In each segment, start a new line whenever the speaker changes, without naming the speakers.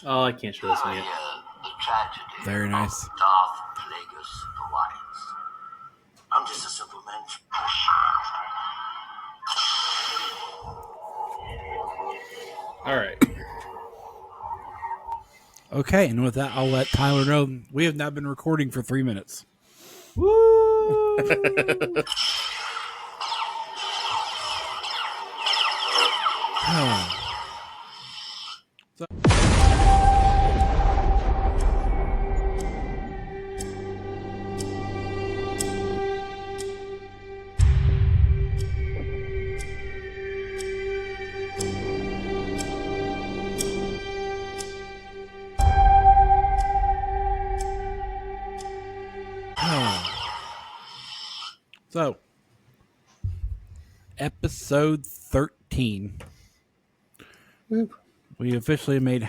Oh, I can't show this one yet.
The tragedy
Very nice.
of Darth Plagueis the Wise. I'm just a simple man.
All right.
Okay, and with that, I'll let Tyler know we have not been recording for 3 minutes.
Woo!
So- So, episode 13.
Woo.
We officially made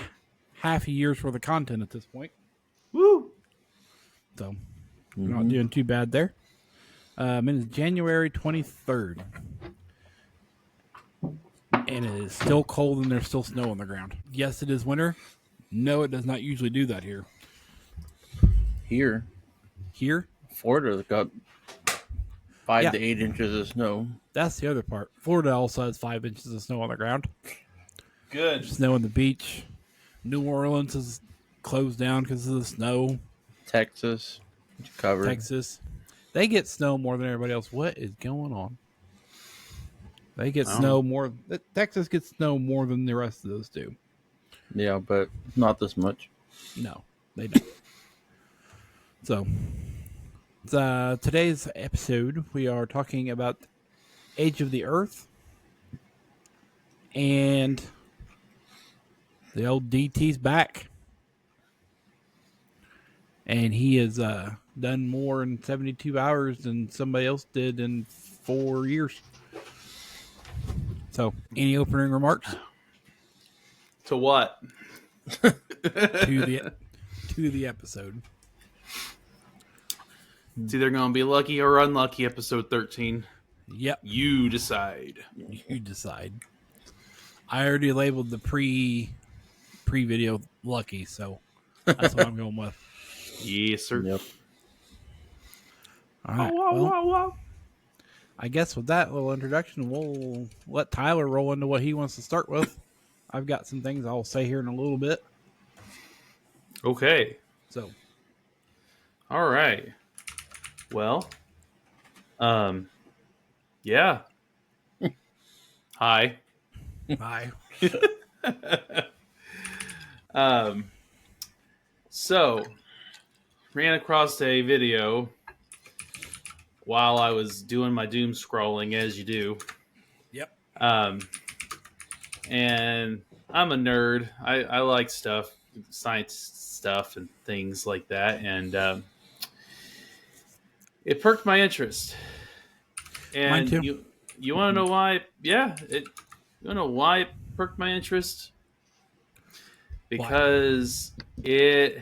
half a year's worth of content at this point.
Woo!
So, we're not doing too bad there. It is January 23rd. And it is still cold and there's still snow on the ground. Yes, it is winter. No, it does not usually do that here.
Here, Florida got 5 to 8 inches of snow.
That's the other part. Florida also has 5 inches of snow on the ground.
Good.
Snow on the beach. New Orleans is closed down because of the snow.
Texas, covered.
Texas. They get snow more than everybody else. What is going on? They get snow more. Texas gets snow more than the rest of those do.
Yeah, but not this much.
No, they don't. So, today's episode, we are talking about Age of the Earth. And the old DT's back. And he has done more in 72 hours than somebody else did in 4 years. So, any opening remarks?
To what?
to the episode.
It's either going to be lucky or unlucky, episode 13.
Yep.
You decide.
You decide. I already labeled the pre-video lucky, so that's what I'm going with.
Yes, sir.
Yep.
All right. Well, I guess with that little introduction, we'll let Tyler roll into what he wants to start with. I've got some things I'll say here in a little bit.
Okay.
So,
all right. Well, yeah. Hi.
bye.
So ran across a video while I was doing my doom scrolling, as you do.
Yep.
And I'm a nerd. I like stuff, science stuff and things like that. And it perked my interest. And
Mine too.
You want to know why? Yeah. You want to know why it perked my interest? Because it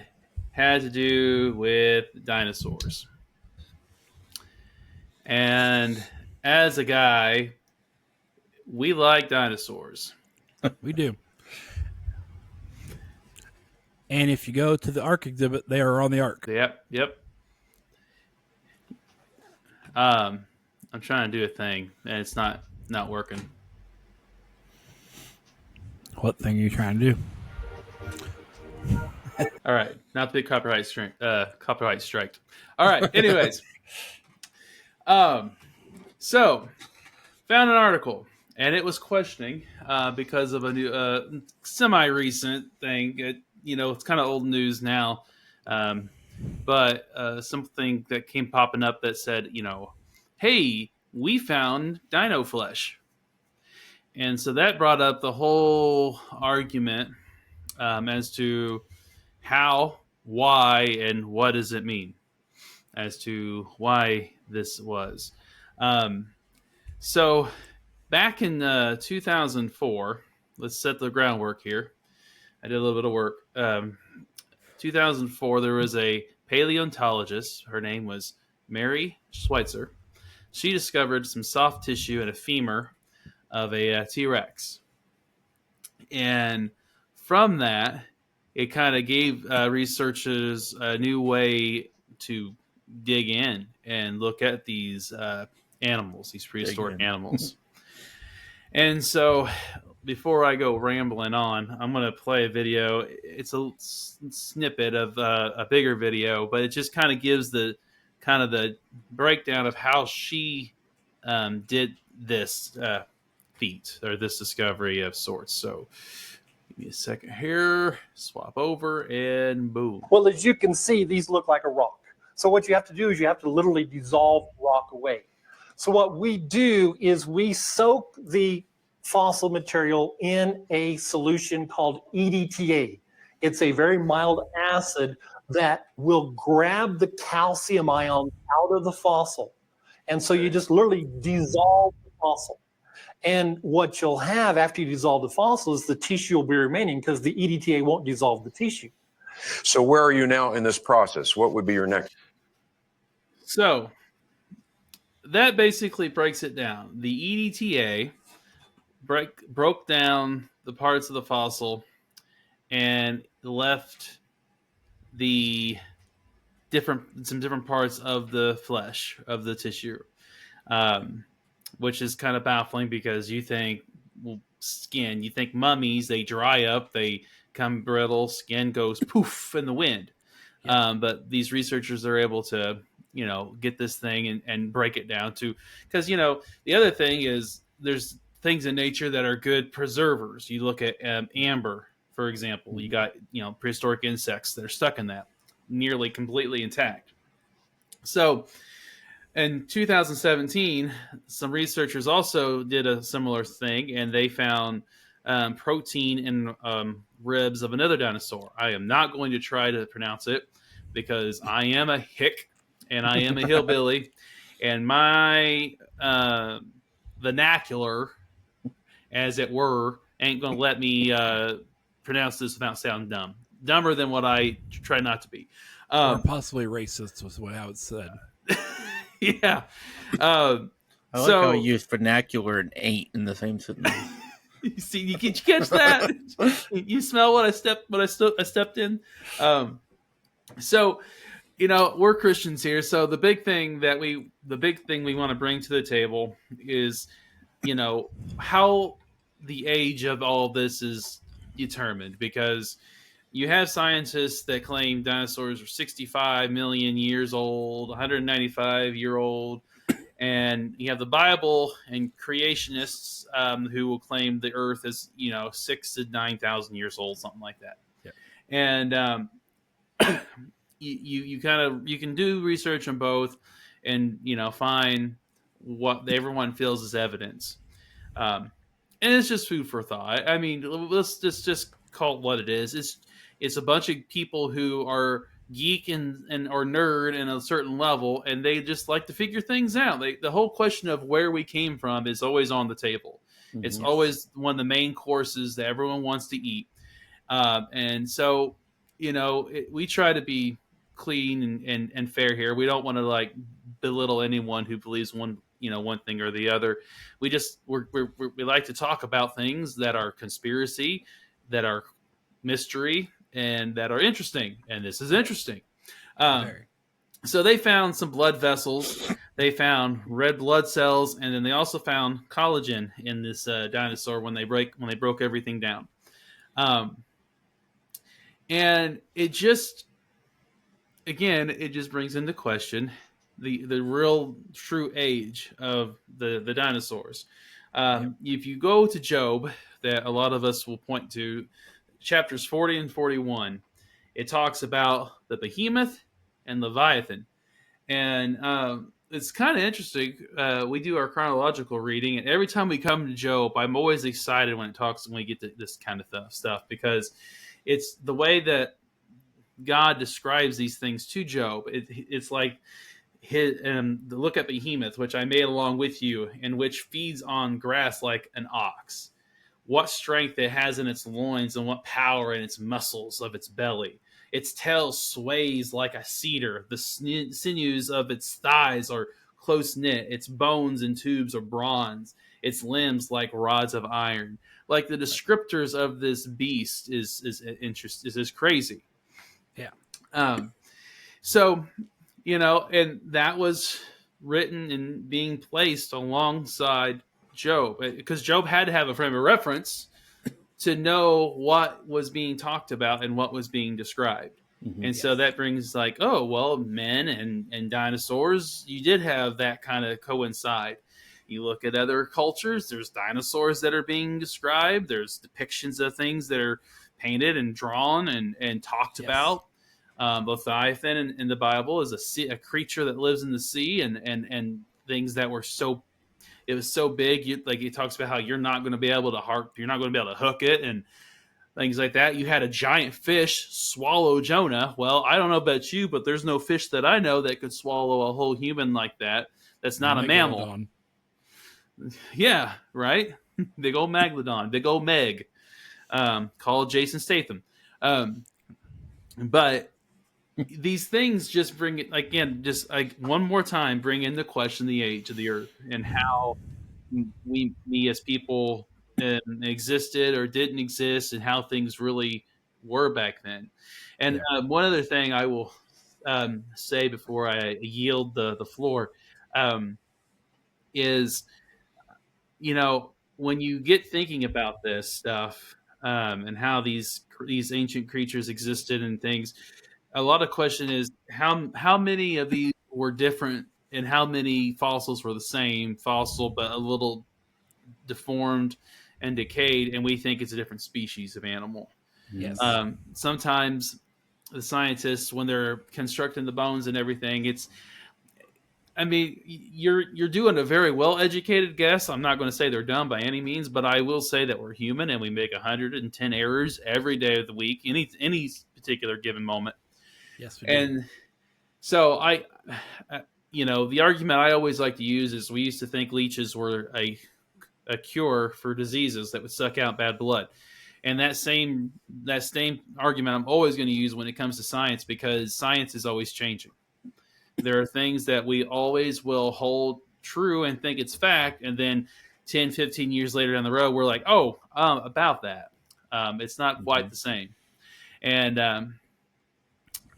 had to do with dinosaurs. And as a guy, we like dinosaurs.
We do. And if you go to the Ark exhibit, they are on the Ark.
Yep. I'm trying to do a thing, and it's not working.
What thing are you trying to do?
All right, not to be copyright striked. All right. Anyways, so found an article, and it was questioning because of a new semi-recent thing. It's kind of old news now, but something that came popping up that said, hey, we found dino flesh. And so that brought up the whole argument as to how, why, and what does it mean as to why this was. So back in 2004, let's set the groundwork here. I did a little bit of work. 2004, there was a paleontologist. Her name was Mary Schweitzer. She discovered some soft tissue and a femur of a T-Rex. And from that, it kind of gave researchers a new way to dig in and look at these animals, these prehistoric animals. And so, before I go rambling on, I'm going to play a video. It's a snippet of a bigger video, but it just kind of gives the breakdown of how she did this feat or this discovery of sorts. So, give me a second here. Swap over and boom.
Well, as you can see, these look like a rock. So what you have to do is you have to literally dissolve rock away. So what we do is we soak the fossil material in a solution called EDTA. It's a very mild acid that will grab the calcium ions out of the fossil. And so you just literally dissolve the fossil. And what you'll have after you dissolve the fossil is the tissue will be remaining because the EDTA won't dissolve the tissue.
So where are you now in this process? What would be your next?
So that basically breaks it down. The EDTA broke down the parts of the fossil and left some different parts of the flesh of the tissue, which is kind of baffling because you think skin, you think mummies, they dry up, they come brittle, skin goes poof in the wind. Yeah. But these researchers are able to, get this thing and break it down to, because, the other thing is there's things in nature that are good preservers. You look at amber, for example, you got, prehistoric insects that are stuck in that nearly completely intact. So in 2017, some researchers also did a similar thing, and they found protein in ribs of another dinosaur. I am not going to try to pronounce it because I am a hick and I am a hillbilly, and my vernacular, as it were, ain't going to let me pronounce this without sounding dumb. Dumber than what I try not to be.
Or possibly racist was how it's said.
Yeah.
I like how you used vernacular and ain't in the same sentence.
Did you catch that? You smell what I stepped in? So, we're Christians here. So the big thing we want to bring to the table is, how the age of all this is determined, because you have scientists that claim dinosaurs are 65 million years old, 195-year-old, and you have the Bible and creationists who will claim the Earth is 6,000 to 9,000 years old, something like that. Yeah. And you can do research on both, and find what everyone feels is evidence, and it's just food for thought. I mean, let's just call it what it is. It's a bunch of people who are geek and or nerd in a certain level, and they just like to figure things out. The whole question of where we came from is always on the table. Mm-hmm. It's always one of the main courses that everyone wants to eat, and so we try to be clean and fair here. We don't want to belittle anyone who believes one thing or the other. We like to talk about things that are conspiracy, that are mystery, and that are interesting, and this is interesting. So they found some blood vessels, they found red blood cells, and then they also found collagen in this dinosaur when they broke everything down. And it just brings into question the real true age of the dinosaurs. If you go to Job, that a lot of us will point to, chapters 40 and 41, it talks about the behemoth and Leviathan. And it's kind of interesting. We do our chronological reading, and every time we come to Job, I'm always excited when we get to this kind of stuff, because it's the way that God describes these things to Job. It's like look at behemoth, which I made along with you, and which feeds on grass like an ox. What strength it has in its loins, and what power in its muscles of its belly. Its tail sways like a cedar. The sinews of its thighs are close knit. Its bones and tubes are bronze. its limbs like rods of iron. Like the descriptors of this beast is crazy.
Yeah.
So, and that was written and being placed alongside Job, because Job had to have a frame of reference to know what was being talked about and what was being described. And so that brings like, oh, well, men and dinosaurs, you did have that kind of coincide. You look at other cultures, there's dinosaurs that are being described. There's depictions of things that are painted and drawn and talked about. Leviathan in the Bible is a creature that lives in the sea, and things that were so, it was so big. Like it talks about how you're not going to be able to hook it and things like that. You had a giant fish swallow Jonah. Well, I don't know about you, but there's no fish that I know that could swallow a whole human like that. That's not a mammal. Yeah, right? Big old Megalodon, big old Meg, called Jason Statham. But these things just bring it, again, just like one more time, bring into question the age of the earth and how we as people existed or didn't exist, and how things really were back then. And one other thing I will say before I yield the floor is, when you get thinking about this stuff and how these ancient creatures existed and things, a lot of question is how many of these were different and how many fossils were the same fossil but a little deformed and decayed, and we think it's a different species of animal.
Yes.
Sometimes the scientists, when they're constructing the bones and everything, you're doing a very well-educated guess. I'm not going to say they're dumb by any means, but I will say that we're human and we make 110 errors every day of the week, any particular given moment.
Yes, we do.
And so the argument I always like to use is we used to think leeches were a cure for diseases that would suck out bad blood. And that same argument I'm always going to use when it comes to science, because science is always changing. There are things that we always will hold true and think it's fact, and then 10, 15 years later down the road, we're like, about that. It's not quite the same. And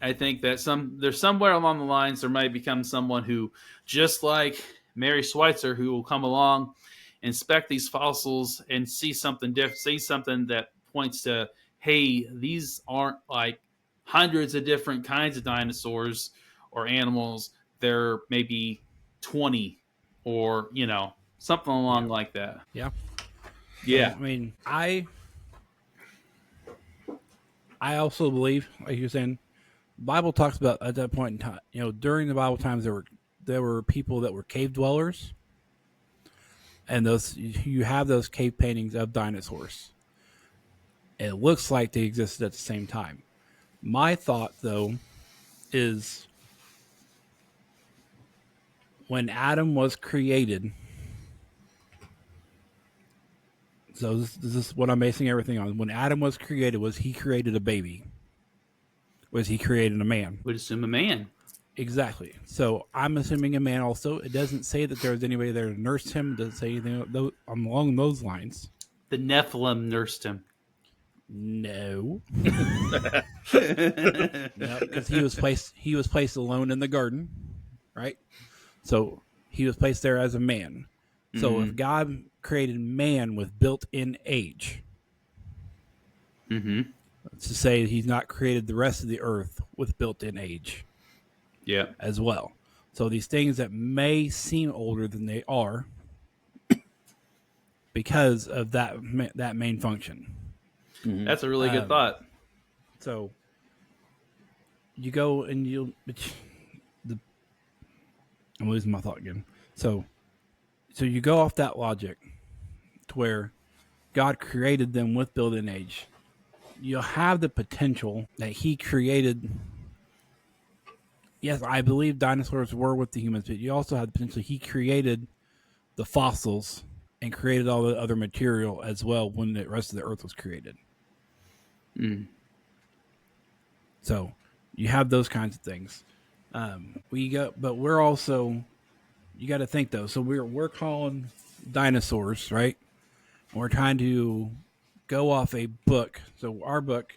I think that there's somewhere along the lines there might become someone who, just like Mary Schweitzer, who will come along, inspect these fossils and see something different, see something that points to, hey, these aren't like hundreds of different kinds of dinosaurs or animals. They're maybe 20 or, something along like that.
Yeah.
Yeah.
So, I mean, I also believe, like you're saying, the Bible talks about at that point in time, during the Bible times, there were people that were cave dwellers, and you have those cave paintings of dinosaurs. It looks like they existed at the same time. My thought, though, is when Adam was created. So this is what I'm basing everything on. When Adam was created, was he created a baby? Was he created a man?
Would assume a man.
Exactly. So I'm assuming a man also. It doesn't say that there was anybody there to nurse him. It doesn't say anything along those lines.
The Nephilim nursed him.
No. No, because he was placed alone in the garden, right? So he was placed there as a man. So if God created man with built-in age, to say he's not created the rest of the earth with built-in age, as well. So these things that may seem older than they are, because of that main function.
That's a really good thought.
So you go and I'm losing my thought again. So you go off that logic to where God created them with built-in age. You'll have the potential that he created. Yes, I believe dinosaurs were with the humans, but you also have the potential he created the fossils and created all the other material as well when the rest of the earth was created. So you have those kinds of things. But we're also, you got to think though. So we're calling dinosaurs, right? And we're trying to go off a book. So our book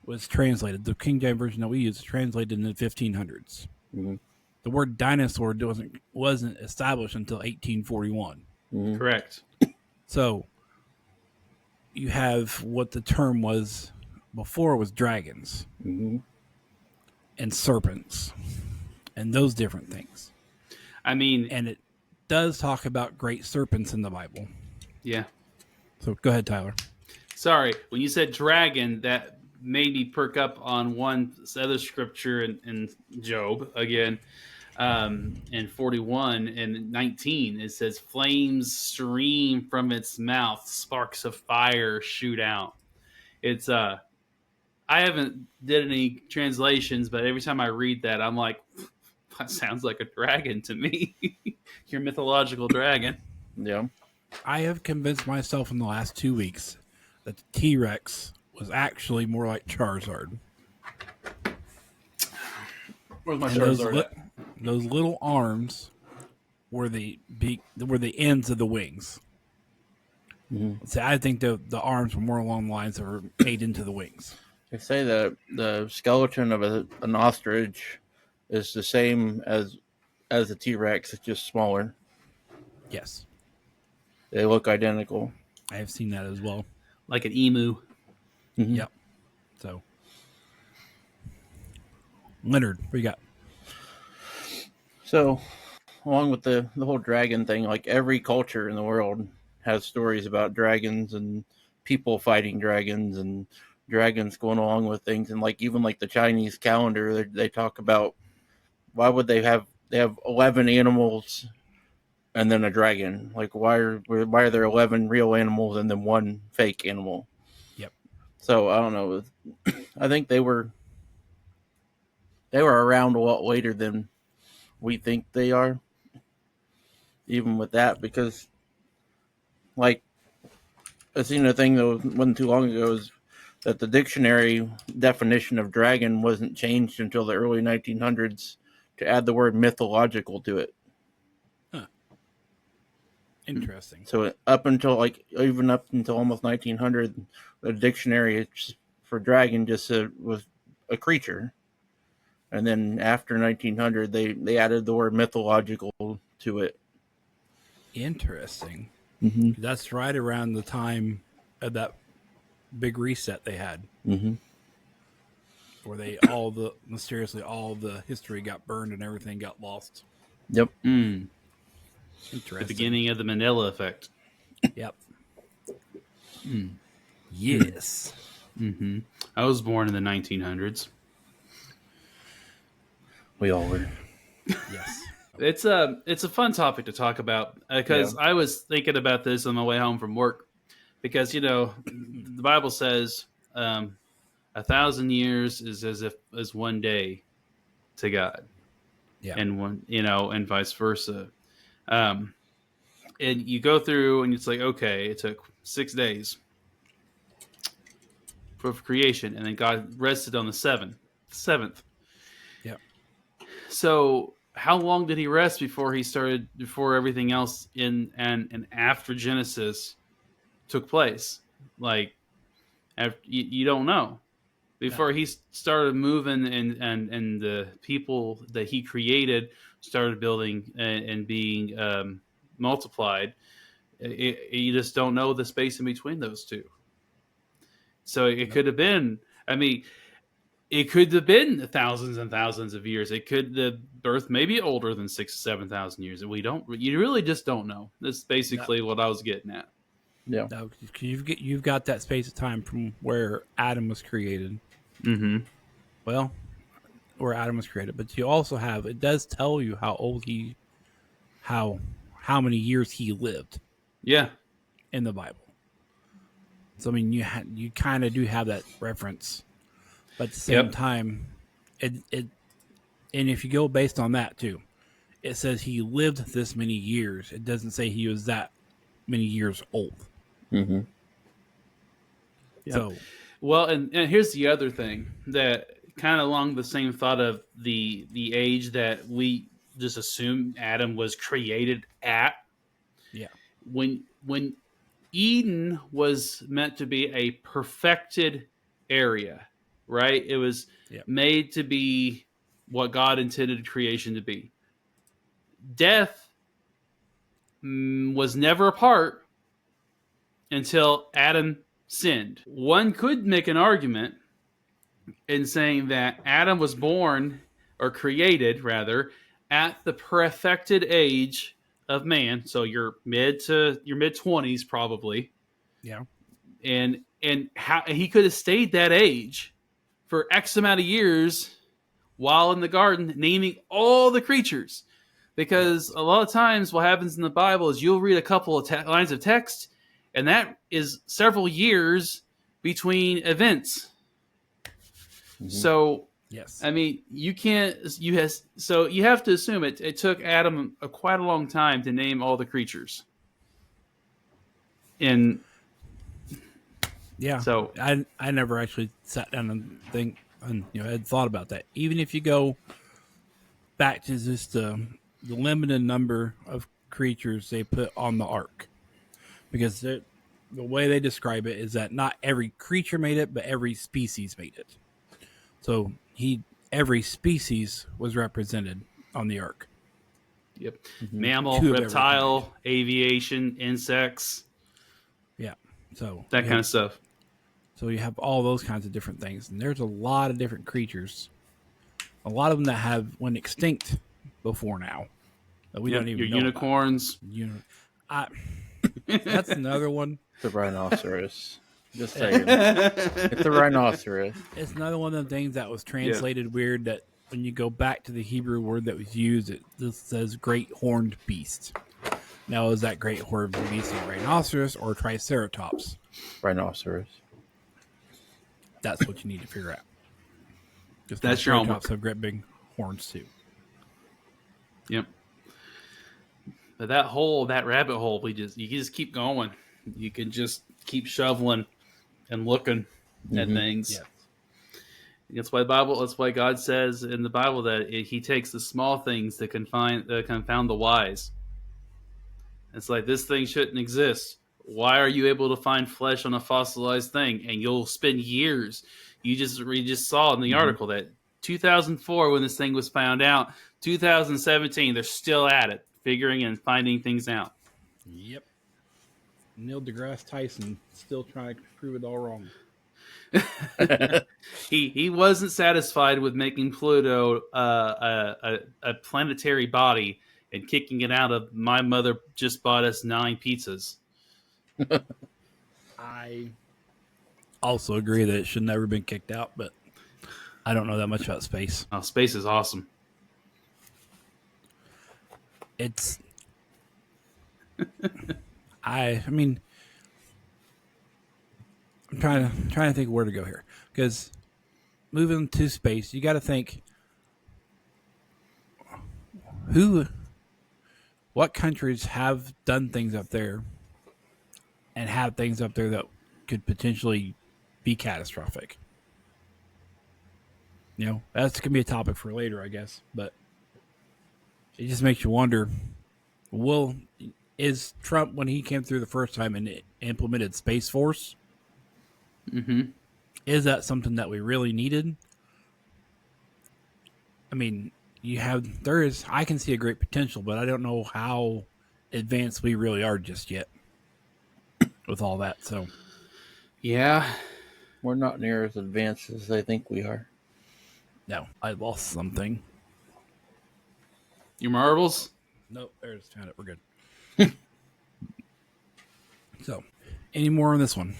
was translated. The King James version that we use is translated in the 1500s.
Mm-hmm.
The word dinosaur wasn't established until 1841.
Mm-hmm.
Correct.
So you have what the term was before was dragons
Mm-hmm.
and serpents and those different things.
I mean,
And it does talk about great serpents in the Bible.
yeah.
So go ahead, Tyler.
Sorry, when you said dragon, that made me perk up on one other scripture in Job again. In 41 and 19, it says, "Flames stream from its mouth, sparks of fire shoot out." It's I haven't did any translations, but every time I read that, I'm like, that sounds like a dragon to me. Your mythological dragon.
Yeah.
I have convinced myself in the last 2 weeks that the T-Rex was actually more like Charizard.
Where's my
And those,
Charizard?
those little arms were the ends of the wings.
Mm-hmm.
So I think the arms were more along the lines that were made into the wings.
They say that the skeleton of an ostrich is the same as a T-Rex. It's just smaller.
Yes,
They look identical.
I have seen that as well.
Like an emu.
Mm-hmm.
Yep. So, Leonard, what you got?
So, along with the whole dragon thing, like every culture in the world has stories about dragons and people fighting dragons and dragons going along with things. And like even like the Chinese calendar, they talk about why would they have 11 animals and then a dragon? Like why are there 11 real animals and then one fake animal?
Yep.
So I don't know. I think they were around a lot later than we think they are, even with that, because like I seen a thing that wasn't too long ago is that the dictionary definition of dragon wasn't changed until the early 1900s to add the word mythological to it.
Interesting.
So up until almost 1900, the dictionary for dragon just said was a creature. And then after 1900, they added the word mythological to it.
Interesting.
Mm-hmm.
That's right around the time of that big reset they had,
Mm-hmm.
where mysteriously all the history got burned and everything got lost.
Yep.
Interesting.
The beginning of the Mandela effect.
Yep. Yes.
Mm-hmm. I was born in the 1900s.
We all were.
Yes.
It's a fun topic to talk about because I was thinking about this on my way home from work because the Bible says 1,000 years is as one day to God, and one and vice versa, and you go through and it's like, okay, it took 6 days for creation, and then God rested on the seventh.
Yep.
So how long did he rest before everything else in and after Genesis took place? Like, you don't know. Before he started moving and the people that he created started building and being multiplied, you just don't know the space in between those two. So it could have been, it could have been thousands and thousands of years. The Earth may be older than 6,000 to 7,000 years. You really just don't know. That's basically what I was getting at.
Yeah.
No, you've got that space of time from where Adam was created.
Mm-hmm.
Well, where Adam was created, but you also have, it does tell you how old how many years he lived.
Yeah.
In the Bible. So you kind of do have that reference, but at the same time, and if you go based on that too, it says he lived this many years. It doesn't say he was that many years old.
Mm-hmm.
Yep.
So,
well, and here's the other thing that kind of along the same thought of the age that we just assume Adam was created at.
Yeah.
when Eden was meant to be a perfected area, right? It was
Yep.
made to be what God intended creation to be. Death was never a part until Adam sinned. One could make an argument in saying that Adam was born, or created rather, at the perfected age of man. So your mid 20s probably.
Yeah.
And how he could have stayed that age for X amount of years while in the garden, naming all the creatures. Because a lot of times what happens in the Bible is you'll read a couple of lines of text, and that is several years between events.
Mhm.
So,
Yes.
I mean, you have to assume it took Adam quite a long time to name all the creatures. And
Yeah.
so
I never actually sat down and had thought about that. Even if you go back to just the limited number of creatures they put on the ark, because the way they describe it is that not every creature made it, but every species made it. So every species was represented on the ark.
Yep.
Mhm.
Mammal,
Two of
reptile, aviation, insects,
Yeah. So
that kind of stuff.
So you have all those kinds of different things, and there's a lot of different creatures. A lot of them that have went extinct before now that we don't even
your
know
unicorns.
about. That's another one.
The rhinoceros. Just saying. It's a rhinoceros.
It's another one of the things that was translated weird. That when you go back to the Hebrew word that was used, this says great horned beast. Now, is that great horned beast a rhinoceros or triceratops?
Rhinoceros.
That's what you need to figure out. Because
That's your homework.
triceratops have great big horns too.
Yep. But that rabbit hole, you can just keep going. You can just keep shoveling and looking at things.
Yeah.
That's why God says in the Bible that He takes the small things that confound the wise. It's like, this thing shouldn't exist. Why are you able to find flesh on a fossilized thing? And you'll spend years. We just saw in the article that 2004, when this thing was found out, 2017, they're still at it, figuring and finding things out.
Yep. Neil deGrasse Tyson still trying to prove it all wrong.
He wasn't satisfied with making Pluto a planetary body and kicking it out of my mother just bought us 9 pizzas.
I also agree that it should never been kicked out, but I don't know that much about space.
Oh, space is awesome.
It's I mean, I'm trying to think where to go here, because moving to space, you got to think what countries have done things up there and have things up there that could potentially be catastrophic. That's gonna be a topic for later, I guess. But it just makes you wonder: is Trump, when he came through the first time and implemented Space Force, is that something that we really needed? I mean, I can see a great potential, but I don't know how advanced we really are just yet with all that. So,
yeah,
We're not near as advanced as they think we are.
no, I lost something.
your marbles.
Nope, there's found it. We're good. So, any more on this one?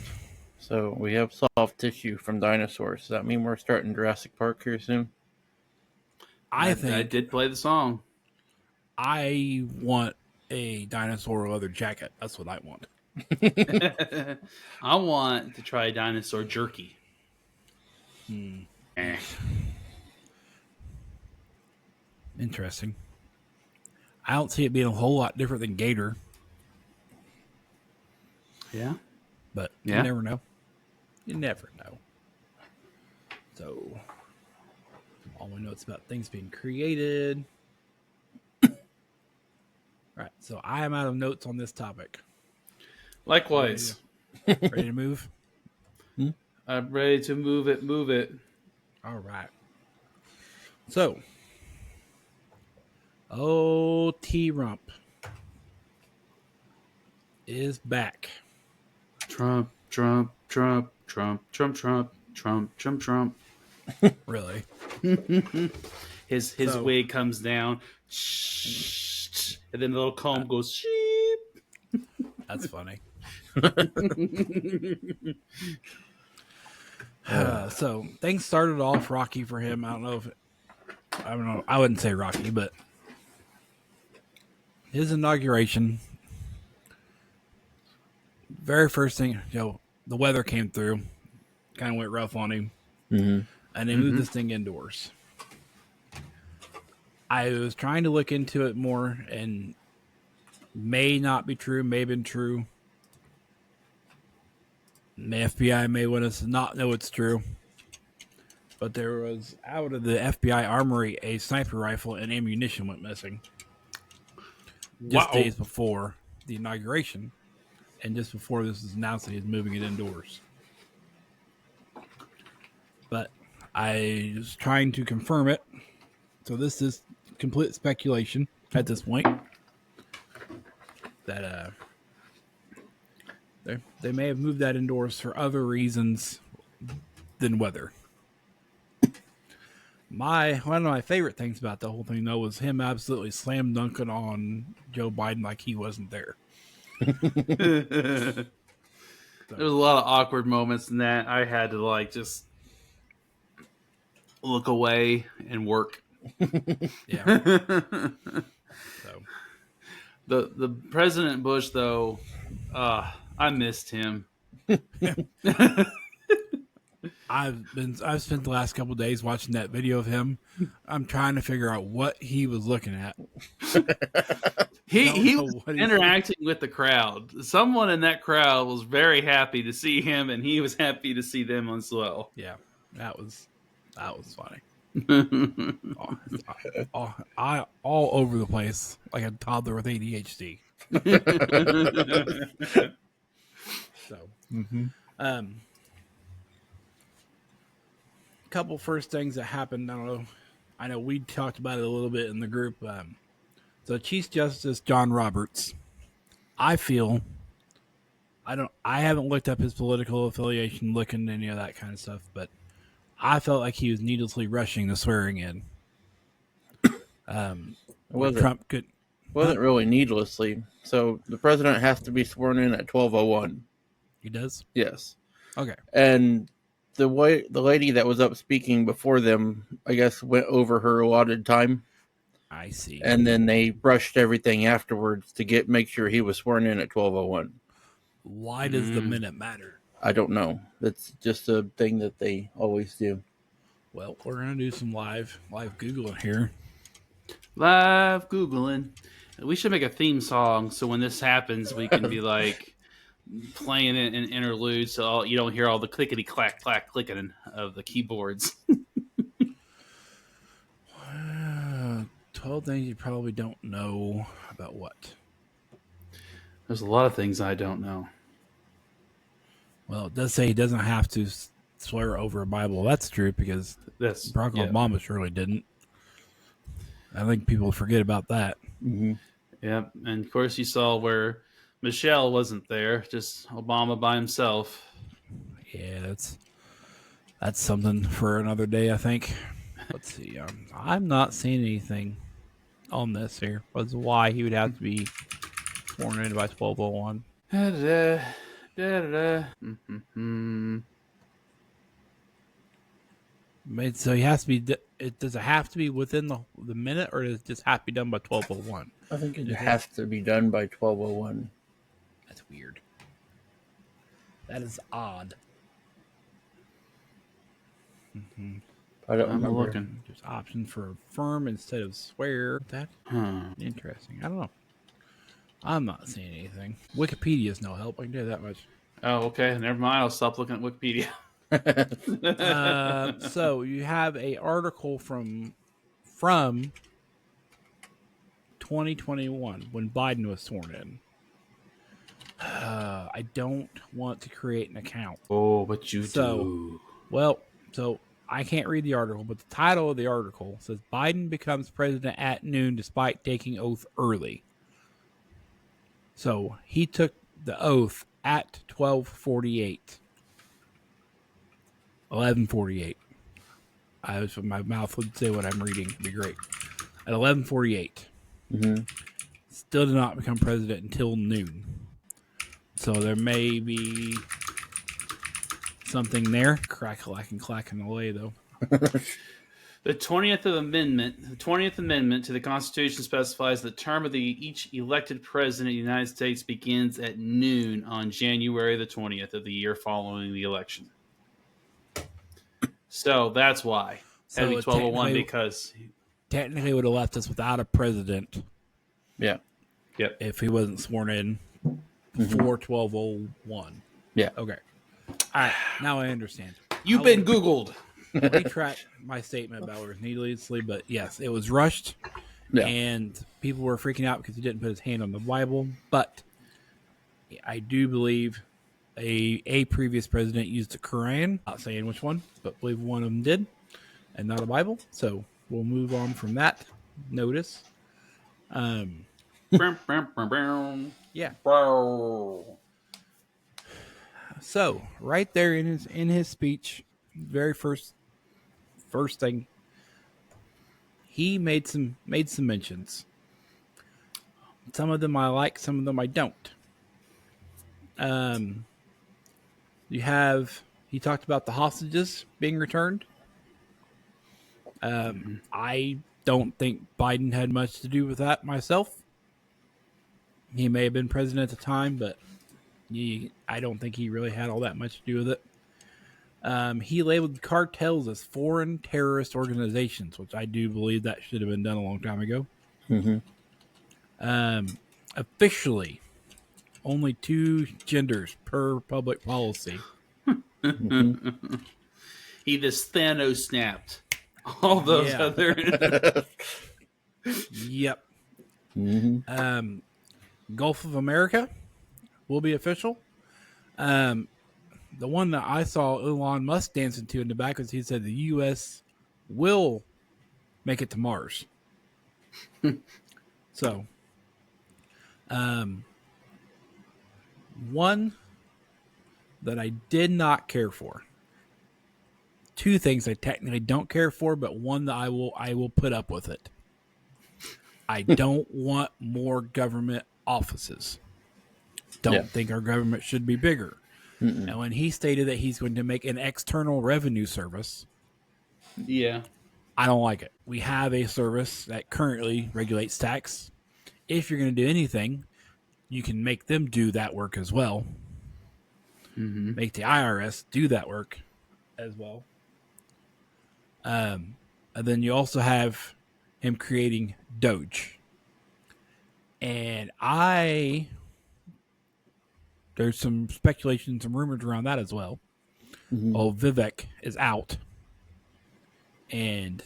So we have soft tissue from dinosaurs. Does that mean we're starting Jurassic Park here soon?
I
think
did play the song.
I want a dinosaur leather jacket. That's what I want.
I want to try dinosaur jerky.
Interesting. I don't see it being a whole lot different than gator,
Yeah.
but
Yeah.
you never know. You never know. So, all we know it's about things being created. All right, so I am out of notes on this topic.
Likewise.
Ready to move?
I'm ready to move it. Move it.
All right. So, T-Rump is back.
Trump, Trump, Trump, Trump, Trump, Trump, Trump, Trump, Trump.
Really?
His wig comes down, and then the little comb goes sheep.
That's funny. So things started off rocky for him. I don't know. I wouldn't say rocky, but his inauguration, very first thing, the weather came through, kind of went rough on him, and they moved this thing indoors. I was trying to look into it more, and may not be true, may have been true. The FBI may want us to not know it's true. But there was, out of the FBI armory, a sniper rifle and ammunition went missing. Just days before the inauguration. And just before this was announced that he's moving it indoors. But I was trying to confirm it. So this is complete speculation at this point. That they may have moved that indoors for other reasons than weather. One of my favorite things about the whole thing, though, was him absolutely slam dunking on Joe Biden like he wasn't there.
There was a lot of awkward moments in that. I had to just look away and work.
Yeah. So
the President Bush, though, I missed him.
I've spent the last couple of days watching that video of him. I'm trying to figure out what he was looking at.
He was interacting with the crowd. Someone in that crowd was very happy to see him, and he was happy to see them as well.
Yeah, that was funny. All over the place, like a toddler with ADHD. So, couple first things that happened. I know we talked about it a little bit in the group. So Chief Justice John Roberts, I haven't looked up his political affiliation, looking at any of that kind of stuff, but I felt like he was needlessly rushing the swearing in.
Wasn't really needlessly. So the president has to be sworn in at 12:01.
He does?
Yes.
Okay.
And the lady that was up speaking before them, I guess, went over her allotted time.
I see.
And then they brushed everything afterwards to make sure he was sworn in at 12:01.
Why does the minute matter?
I don't know. That's just a thing that they always do.
Well, we're gonna do some live Googling here.
Live Googling. We should make a theme song so when this happens, we can be playing it in interludes, so you don't hear all the clickety clack clack clicking of the keyboards.
12 things you probably don't know about what?
There's a lot of things I don't know.
Well, it does say he doesn't have to swear over a Bible. That's true, because Barack Obama surely didn't. I think people forget about that.
Mm-hmm.
Yep, and of course you saw where Michelle wasn't there, just Obama by himself.
Yeah, that's something for another day, I think. Let's see. I'm not seeing anything on this here. That's why he would have to be sworn in by 12:01. So he has to be. Does it have to be within the minute, or does it just have to be done by 12:01?
I think it has to be done by 12:01.
That's weird. That is odd.
I don't remember.
Looking.
There's option for affirm instead of swear. That interesting. I don't know. I'm not seeing anything. Wikipedia's no help. I can tell you that much.
Oh, okay. Never mind. I'll stop looking at Wikipedia.
So you have a article from 2021 when Biden was sworn in. I don't want to create an account.
Oh, but you
So-
do.
Well, so I can't read the article, but the title of the article says Biden becomes president at noon despite taking oath early. So he took the oath at 12:48. 11:48. My mouth would say what I'm reading. It'd be great. At 11:48.
Mhm.
Still did not become president until noon. So there may be something there. Clacking away, though.
The 20th Amendment to the Constitution specifies the term of each elected president of the United States begins at noon on January the 20th of the year following the election. So that's why.
So
Had to be
it
12:01 because
technically would have left us without a president
Yeah.
if he wasn't sworn in before 12:01.
Yeah.
Okay. All right. Now I understand.
you've been Googled.
Retract my statement about it needlessly, but yes, it was rushed,
Yeah.
and people were freaking out because he didn't put his hand on the Bible. But I do believe a previous president used the Quran. Not saying which one, but believe one of them did, and not a Bible. So we'll move on from that notice. Yeah. So right there in his speech, very first thing, he made some mentions. Some of them I like, some of them I don't. He talked about the hostages being returned. I don't think Biden had much to do with that myself. He may have been president at the time, but I don't think he really had all that much to do with it. He labeled cartels as foreign terrorist organizations, which I do believe that should have been done a long time ago. Officially, only 2 genders per public policy.
He just Thanos snapped all those
Yeah.
other.
Yep. Gulf of America will be official. The one that I saw Elon Musk dancing to in the back was he said the U.S. will make it to Mars. So, one that I did not care for. 2 things I technically don't care for, but one that I will put up with it. I don't want more government offices. Don't think our government should be bigger. And when he stated that he's going to make an external revenue service,
Yeah.
I don't like it. We have a service that currently regulates tax. If you're going to do anything, you can make them do that work as well. Make the IRS do that work as well. And then you also have him creating Doge. And there's some speculation, some rumors around that as well. Oh, Vivek is out. And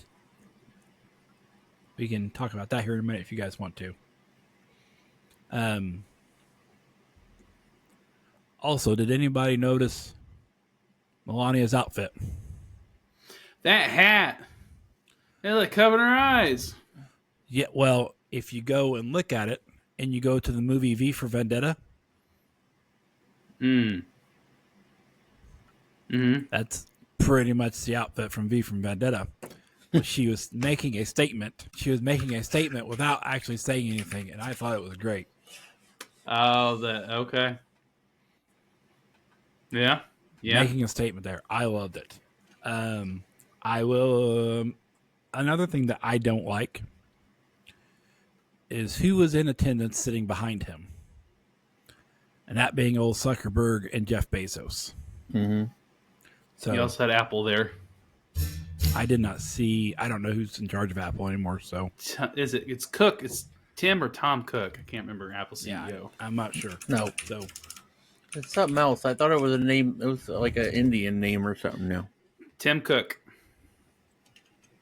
we can talk about that here in a minute if you guys want to. Also, did anybody notice Melania's outfit?
That hat. It like covering her eyes.
Yeah, well, if you go and look at it and you go to the movie V for Vendetta, that's pretty much the outfit from V for Vendetta. She was making a statement. She was making a statement without actually saying anything, and I thought it was great.
Oh, okay. Yeah.
Making a statement there. I loved it. I will. Another thing that I don't like is who was in attendance sitting behind him, and that being old Zuckerberg and Jeff Bezos. So
He also had Apple there.
I did not see. I don't know who's in charge of Apple anymore. So
It's Cook. It's Tim or Tom Cook. I can't remember Apple CEO.
yeah, I'm not sure.
No.
So
It's something else. I thought it was a name. It was like an Indian name or something. No,
Tim Cook.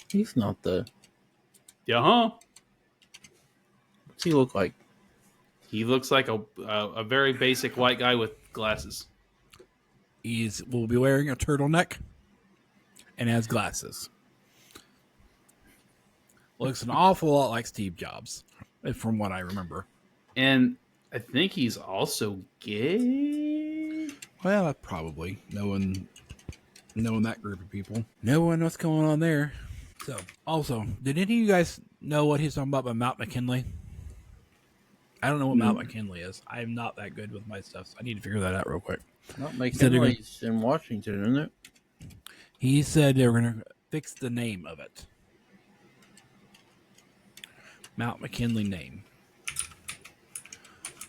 he's not the.
Yeah, huh?
What's he look like?
He looks like a very basic white guy with glasses.
Will be wearing a turtleneck and has glasses. Looks an awful lot like Steve Jobs, from what I remember.
And I think he's also gay.
Well, probably knowing that group of people, knowing what's going on there. So, also, did any of you guys know what he's talking about by Mount McKinley? I don't know what Mount McKinley is. I'm not that good with my stuff, so I need to figure that out real quick.
Not McKinley's in Washington, isn't it?
He said they were going to fix the name of it. Mount McKinley name.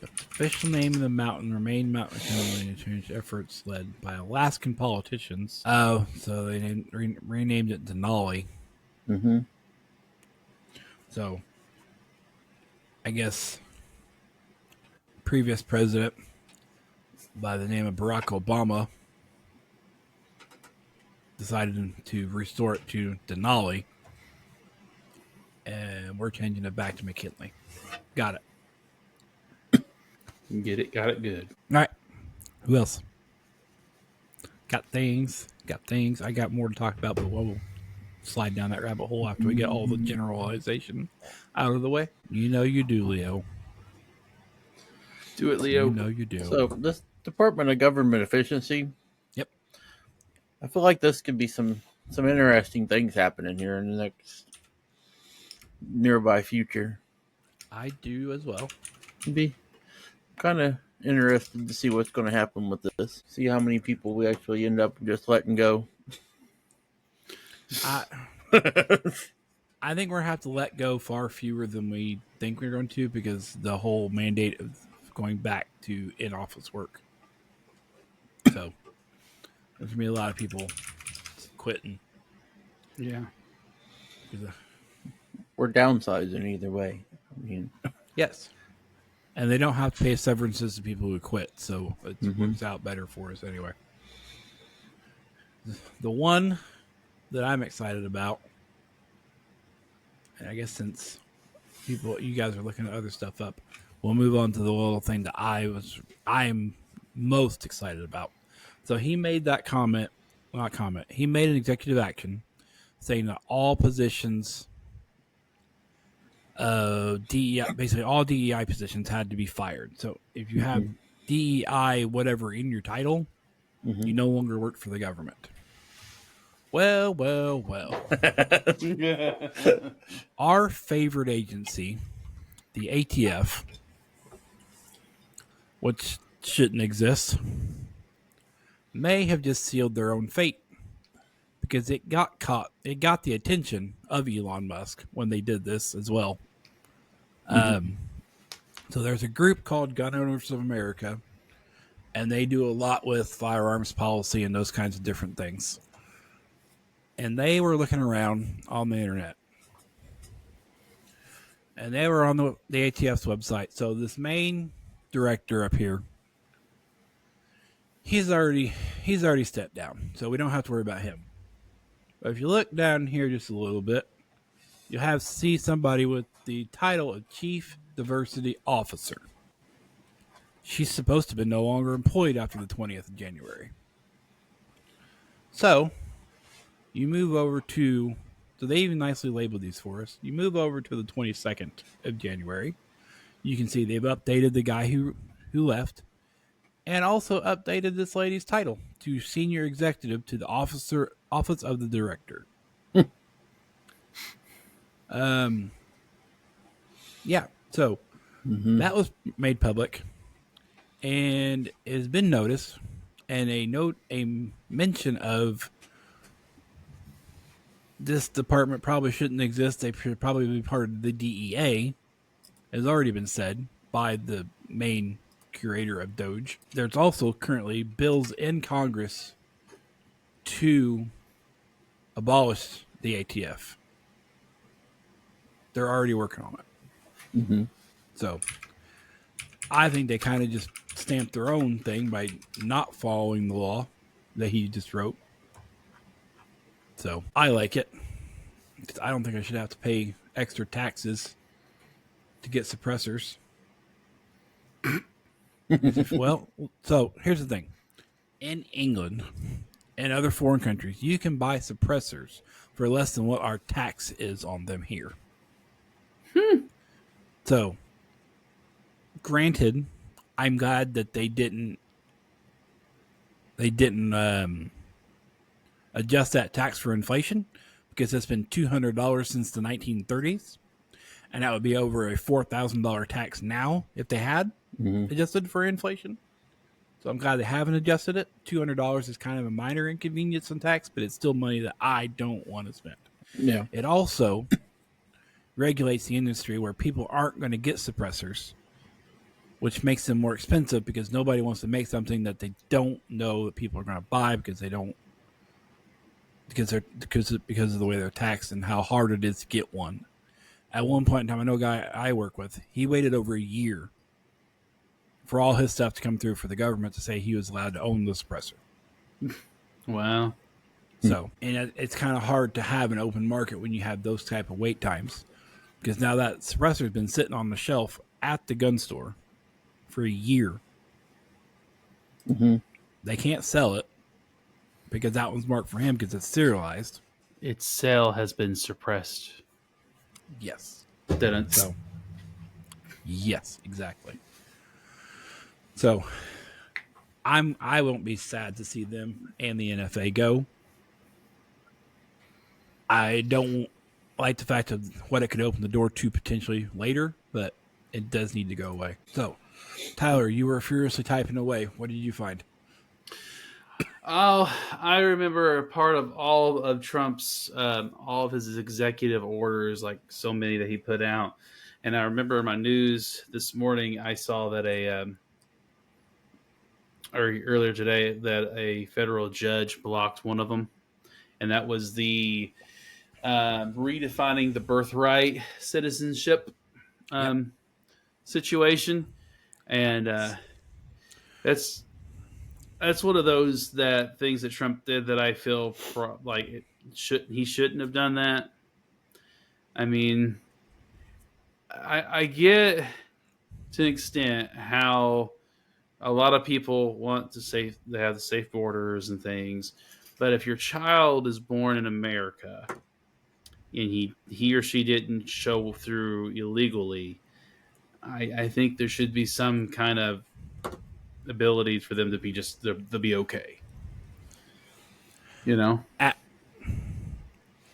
The official name of the mountain remained Mount McKinley to change efforts led by Alaskan politicians. Oh, so they renamed it Denali.
Mm-hmm.
So, I guess previous president by the name of Barack Obama decided to restore it to Denali, and we're changing it back to McKinley. Got it.
Get it? Got it good.
All right. Who else? Got things. I got more to talk about, but we'll slide down that rabbit hole after we get all the generalization out of the way. You know you do, Leo.
Do it, Leo.
You know you do.
So this Department of Government Efficiency.
Yep.
I feel like this could be some interesting things happening here in the next nearby future.
I do as well.
Be kind of interested to see what's going to happen with this. See how many people we actually end up just letting go.
I think we're going to have to let go far fewer than we think we're going to, because the whole mandate of going back to in-office work. So there's going to be a lot of people quitting.
Yeah.
We're downsizing either way. I mean,
Yes. And they don't have to pay severances to people who quit, so it works out better for us anyway. The one that I'm excited about, and I guess since you guys are looking at other stuff up, we'll move on to the little thing that I'm most excited about. So he made that he made an executive action saying that all positions, DEI, basically all DEI positions had to be fired. So if you have DEI whatever in your title, you no longer work for the government. Well. Our favorite agency, the ATF, which shouldn't exist, may have just sealed their own fate, because it got the attention of Elon Musk when they did this as well. So there's a group called Gun Owners of America, and they do a lot with firearms policy and those kinds of different things. And they were looking around on the internet, and they were on the ATF's website. So this main director up here, he's already stepped down, so we don't have to worry about him. But if you look down here just a little bit, you'll see somebody with the title of Chief Diversity Officer. She's supposed to be no longer employed after the 20th of January. So you move over to, so they even nicely labeled these for us. You move over to the 22nd of January. You can see they've updated the guy who left, and also updated this lady's title to Senior Executive to the Office of the Director. Yeah, so that was made public, and it has been noticed, and a mention of this department probably shouldn't exist. They should probably be part of the DEA, has already been said by the main curator of Doge. There's also currently bills in Congress to abolish the ATF. They're already working on it. So I think they kind of just stamped their own thing by not following the law that he just wrote. So I like it. I don't think I should have to pay extra taxes to get suppressors. Well, so here's the thing. In England and other foreign countries, you can buy suppressors for less than what our tax is on them here. So, granted, I'm glad that they didn't adjust that tax for inflation, because it's been $200 since the 1930s, and that would be over a $4,000 tax now if they had adjusted for inflation. So I'm glad they haven't adjusted it. $200 is kind of a minor inconvenience in tax, but it's still money that I don't want to spend.
Yeah.
It also regulates the industry where people aren't going to get suppressors, which makes them more expensive because nobody wants to make something that they don't know that people are going to buy because of the way they're taxed and how hard it is to get one. At one point in time, I know a guy I work with, he waited over a year for all his stuff to come through for the government to say he was allowed to own the suppressor.
Wow.
So, and it's kind of hard to have an open market when you have those type of wait times, because now that suppressor has been sitting on the shelf at the gun store for a year. They can't sell it because that one's marked for him because it's serialized.
Its sale has been suppressed.
Yes.
Didn't.
So, yes, exactly. So, I won't be sad to see them and the NFA go. I don't like the fact of what it could open the door to potentially later, but it does need to go away. So, Tyler, you were furiously typing away. What did you find?
Oh, I remember part of all of Trump's, all of his executive orders, like so many that he put out. And I remember in my news this morning, I saw that or earlier today, that a federal judge blocked one of them. And that was the redefining the birthright citizenship situation. And that's one of those things that Trump did that I feel like he shouldn't have done that. I mean, I get to an extent how a lot of people want to they have the safe borders and things, but if your child is born in America and he or she didn't show through illegally, I think there should be some kind of ability for them to be they'll be okay. You know?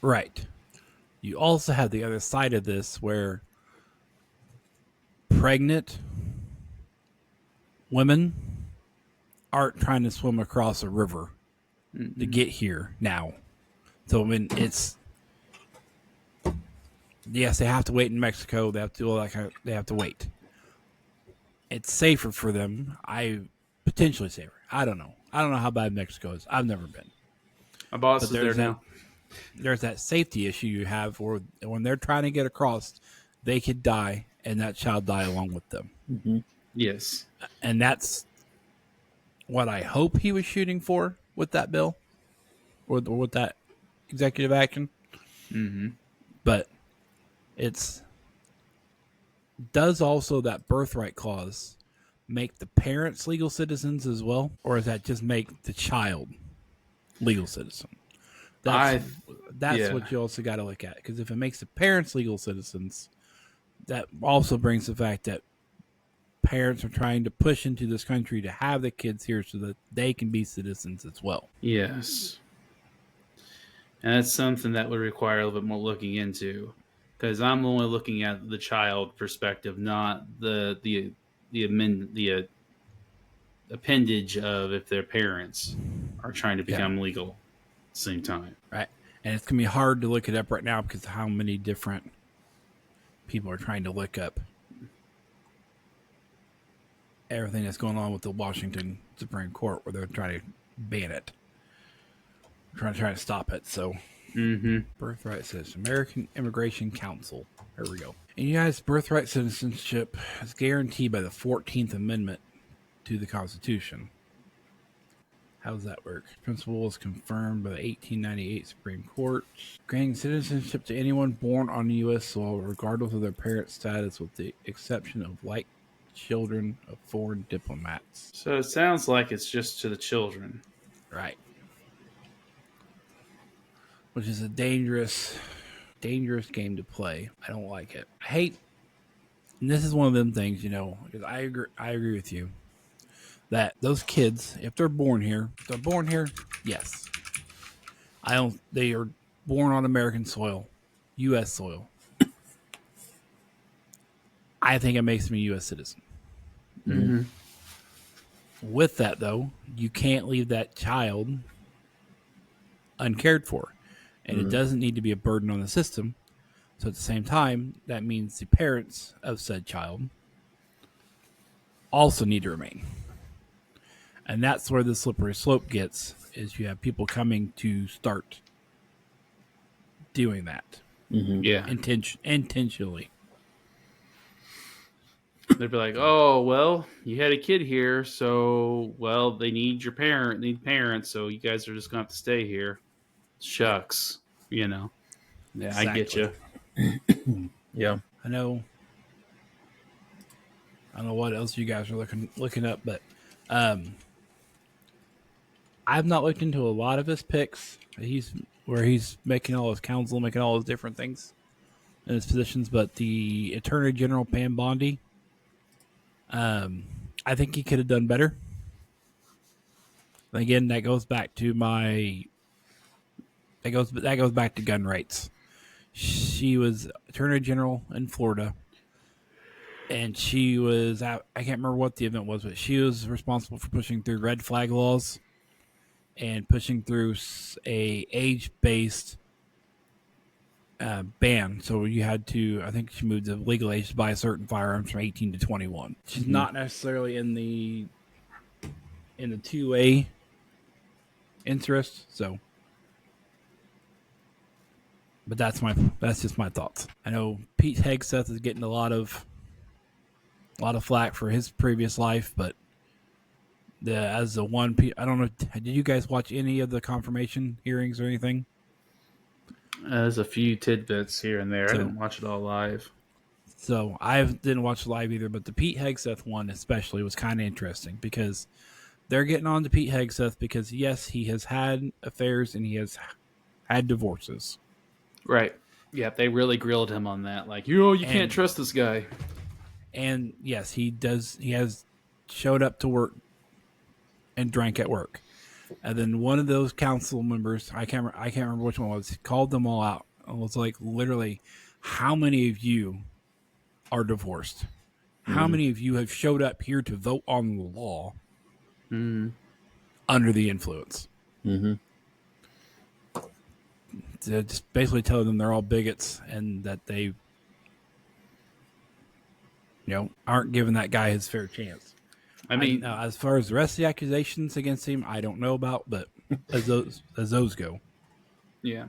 Right. You also have the other side of this where pregnant women aren't trying to swim across a river to get here now. So, I mean, yes, they have to wait in Mexico. They have to do all that they have to wait. It's safer for them. Potentially safer. I don't know. I don't know how bad Mexico is. I've never been.
My boss
But
is there now.
There's that safety issue you have where when they're trying to get across, they could die and that child die along with them.
Yes.
And that's what I hope he was shooting for with that bill or with that executive action. But does also that birthright clause make the parents legal citizens as well? Or does that just make the child legal citizen? That's what you also got to look at. Because if it makes the parents legal citizens, that also brings the fact that parents are trying to push into this country to have the kids here so that they can be citizens as well.
Yes. And that's something that would require a little bit more looking into. Because I'm only looking at the child perspective, not the appendage of if their parents are trying to become legal at the same time.
Right. And it's going to be hard to look it up right now because of how many different people are trying to look up everything that's going on with the Washington Supreme Court where they're trying to ban it. Trying to stop it. So, Birthright says American Immigration Council. There we go. And you guys, birthright citizenship is guaranteed by the 14th Amendment to the Constitution. How does that work? Principle was confirmed by the 1898 Supreme Court, granting citizenship to anyone born on the U.S. soil, regardless of their parents' status, with the exception of like children of foreign diplomats.
So it sounds like it's just to the children.
Right. Which is a dangerous game to play. I don't like it. I hate, and this is one of them things, because I agree with you that those kids, if they're born here, yes. They are born on American soil, U.S. soil. I think it makes them a U.S. citizen.
Mm-hmm.
With that, though, you can't leave that child uncared for. And it doesn't need to be a burden on the system. So at the same time, that means the parents of said child also need to remain. And that's where the slippery slope gets, is you have people coming to start doing that.
Yeah.
Intentionally.
They'd be like, "Oh, well, you had a kid here, so they need parents, so you guys are just gonna have to stay here." Shucks, Yeah,
Exactly.
I get you.
Yeah.
I don't know what else you guys are looking up, but I've not looked into a lot of his picks. He's making all his counsel, making all his different things in his positions, but the Attorney General Pam Bondi, I think he could have done better. Again, that goes back to gun rights. She was Attorney General in Florida, and she was I can't remember what the event was, but she was responsible for pushing through red flag laws and pushing through a age-based ban. So you had to, I think she moved the legal age to buy certain firearms from 18 to 21. She's not necessarily in the 2A interest, so. But that's just my thoughts. I know Pete Hegseth is getting a lot of flack for his previous life, but I don't know. Did you guys watch any of the confirmation hearings or anything?
There's a few tidbits here and there. I didn't watch it all live.
So I didn't watch it live either, but the Pete Hegseth one especially was kind of interesting because they're getting on to Pete Hegseth because, yes, he has had affairs and he has had divorces.
Right. Yeah, they really grilled him on that. Like, can't trust this guy.
And yes, he does. He has showed up to work and drank at work. And then one of those council members, I can't remember which one it was, called them all out. It was like, literally, how many of you are divorced? How many of you have showed up here to vote on the law under the influence? Just basically telling them they're all bigots and that they, aren't giving that guy his fair chance. I mean, as far as the rest of the accusations against him, I don't know about, but as those go.
Yeah.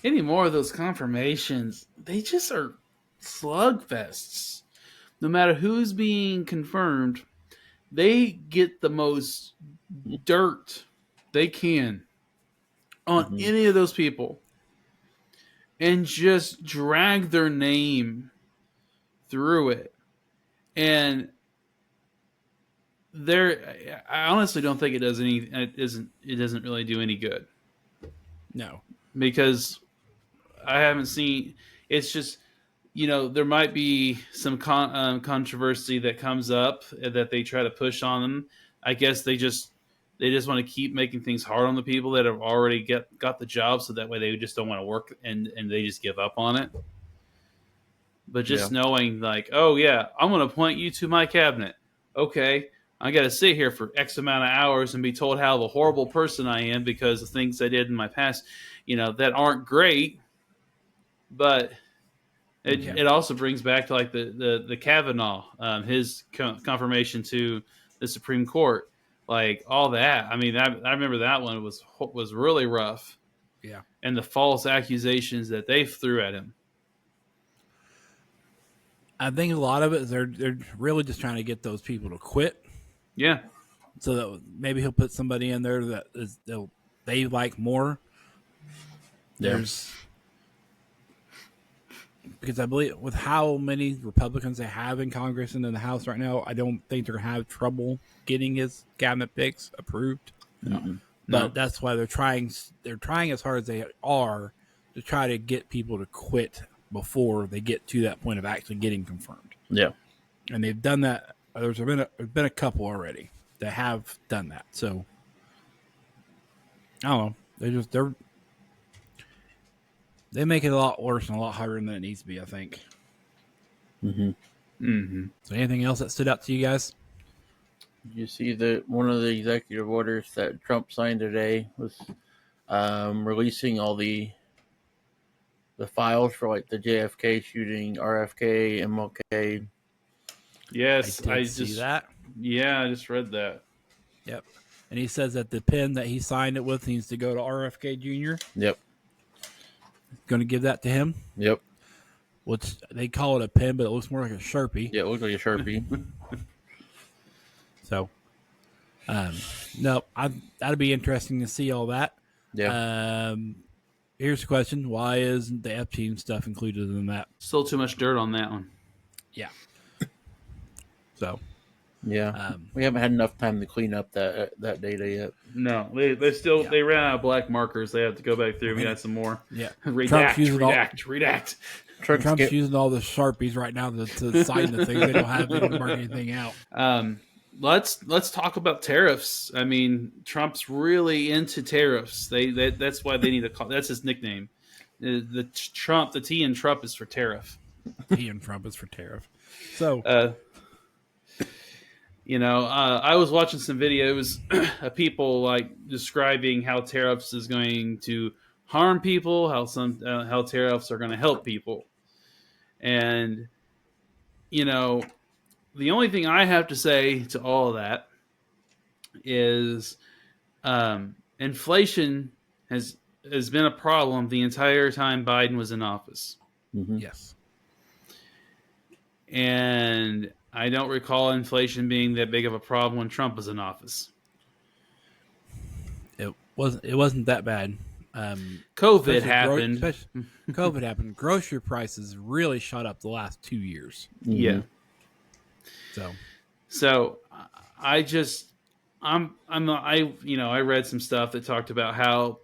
Any more of those confirmations, they just are slugfests. No matter who's being confirmed, they get the most dirt they can on any of those people and just drag their name through it. And I honestly don't think it doesn't really do any good.
No.
Because I haven't seen, it's just, there might be some controversy that comes up that they try to push on them. I guess they just want to keep making things hard on the people that have already got the job, so that way they just don't want to work and they just give up on it. But just knowing, like, oh yeah, I'm going to appoint you to my cabinet. Okay, I got to sit here for X amount of hours and be told how the horrible person I am because of things I did in my past, that aren't great. But it also brings back to like the Kavanaugh, his confirmation to the Supreme Court, like all that. I mean, I remember that one was really rough.
Yeah,
and the false accusations that they threw at him.
I think a lot of it is they're really just trying to get those people to quit.
Yeah.
So that maybe he'll put somebody in there that they like more. There's because I believe with how many Republicans they have in Congress and in the House right now, I don't think they're going to have trouble getting his cabinet picks approved.
Mm-mm.
But
No.
that's why they're trying. They're trying as hard as they are to try to get people to quit before they get to that point of actually getting confirmed.
Yeah.
And they've done that. There's been a couple already that have done that. So I don't know. They make it a lot worse and a lot harder than it needs to be, I think.
Mm-hmm.
Mm-hmm.
So anything else that stood out to you guys?
You see that one of the executive orders that Trump signed today was releasing all the files for like the JFK shooting, RFK, MLK.
Yes,
I did see that.
Yeah, I just read that.
Yep. And he says that the pen that he signed it with needs to go to RFK Jr.
Yep.
Going to give that to him.
Yep.
Which they call it a pen, but it looks more like a Sharpie.
Yeah, it looks like a Sharpie.
So, no, that'd be interesting to see all that.
Yeah.
Here's the question: why isn't the Epstein stuff included in that?
Still too much dirt on that one.
Yeah. So,
Yeah. We haven't had enough time to clean up that data yet.
No, they still
Yeah.
they ran out of black markers. They have to go back through and add some more.
yeah,
Redact.
Trump's using all the Sharpies right now to sign the thing. They don't have to mark anything out.
Let's talk about tariffs. I mean, Trump's really into tariffs. That's why they need to call. That's his nickname. The T in Trump is for tariff.
T in Trump is for tariff. So,
I was watching some videos of people like describing how tariffs is going to harm people, how tariffs are going to help people, and the only thing I have to say to all of that is inflation has been a problem the entire time Biden was in office.
Mm-hmm.
yes.
And I don't recall inflation being that big of a problem when Trump was in office.
It wasn't that bad.
COVID happened.
COVID happened. Grocery prices really shot up the last 2 years.
Yeah.
So
I read some stuff that talked about how,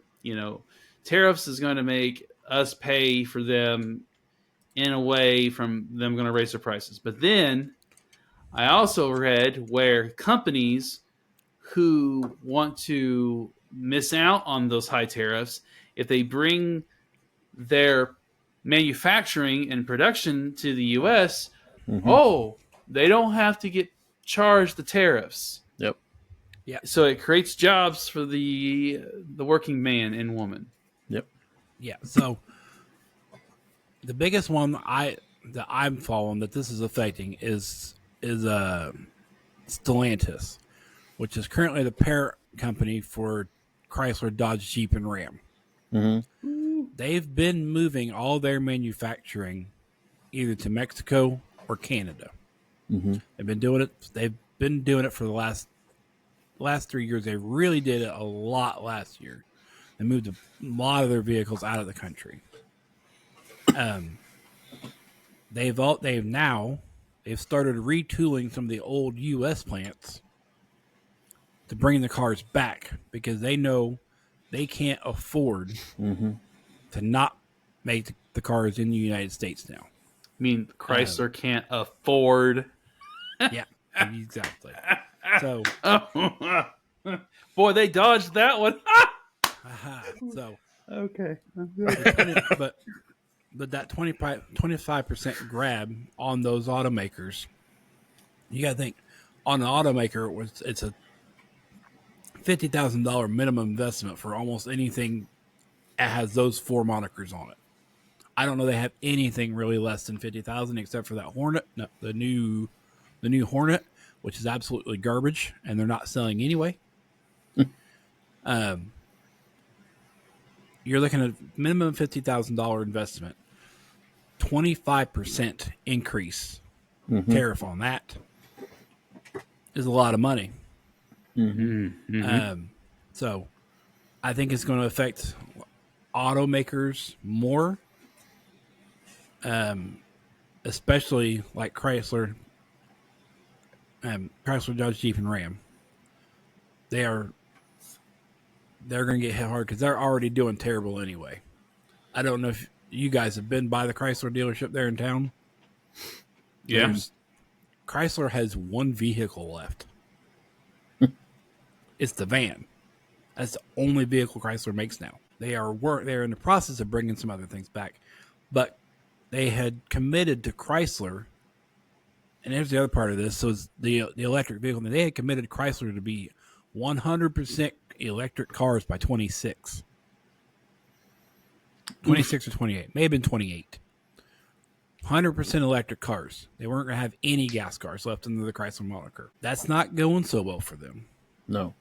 tariffs is going to make us pay for them in a way from them going to raise their prices. But then I also read where companies who want to miss out on those high tariffs, if they bring their manufacturing and production to the U.S., they don't have to get charged the tariffs.
Yep.
Yeah.
So it creates jobs for the working man and woman.
Yep.
yeah. So the biggest one that I'm following that this is affecting is Stellantis, which is currently the parent company for Chrysler, Dodge, Jeep, and Ram.
Mm-hmm.
They've been moving all their manufacturing either to Mexico or Canada.
Mm-hmm.
They've been doing it for the last 3 years. They really did it a lot last year. They moved a lot of their vehicles out of the country. They've started retooling some of the old U.S. plants to bring the cars back because they know they can't afford to not make the cars in the United States now.
I mean, Chrysler can't afford.
Yeah, exactly. So,
boy, they dodged that one.
so
Okay.
but that 25% grab on those automakers, you got to think on an automaker, it's a $50,000 minimum investment for almost anything that has those four monikers on it. I don't know they have anything really less than 50,000 except for that Hornet, the new Hornet, which is absolutely garbage, and they're not selling anyway. You're looking at minimum $50,000 investment, 25% increase tariff on that is a lot of money. So I think it's going to affect automakers more especially like Chrysler, Dodge, Jeep, and Ram. They're going to get hit hard because they're already doing terrible anyway. I don't know if you guys have been by the Chrysler dealership there in town.
Yeah.
Chrysler has one vehicle left. It's the van. That's the only vehicle Chrysler makes now. They're in the process of bringing some other things back, but they had committed to Chrysler. And here's the other part of this: so the electric vehicle. They had committed Chrysler to be 100% electric cars by 26 or 28. May have been 28. 100% electric cars. They weren't going to have any gas cars left under the Chrysler moniker. That's not going so well for them.
No.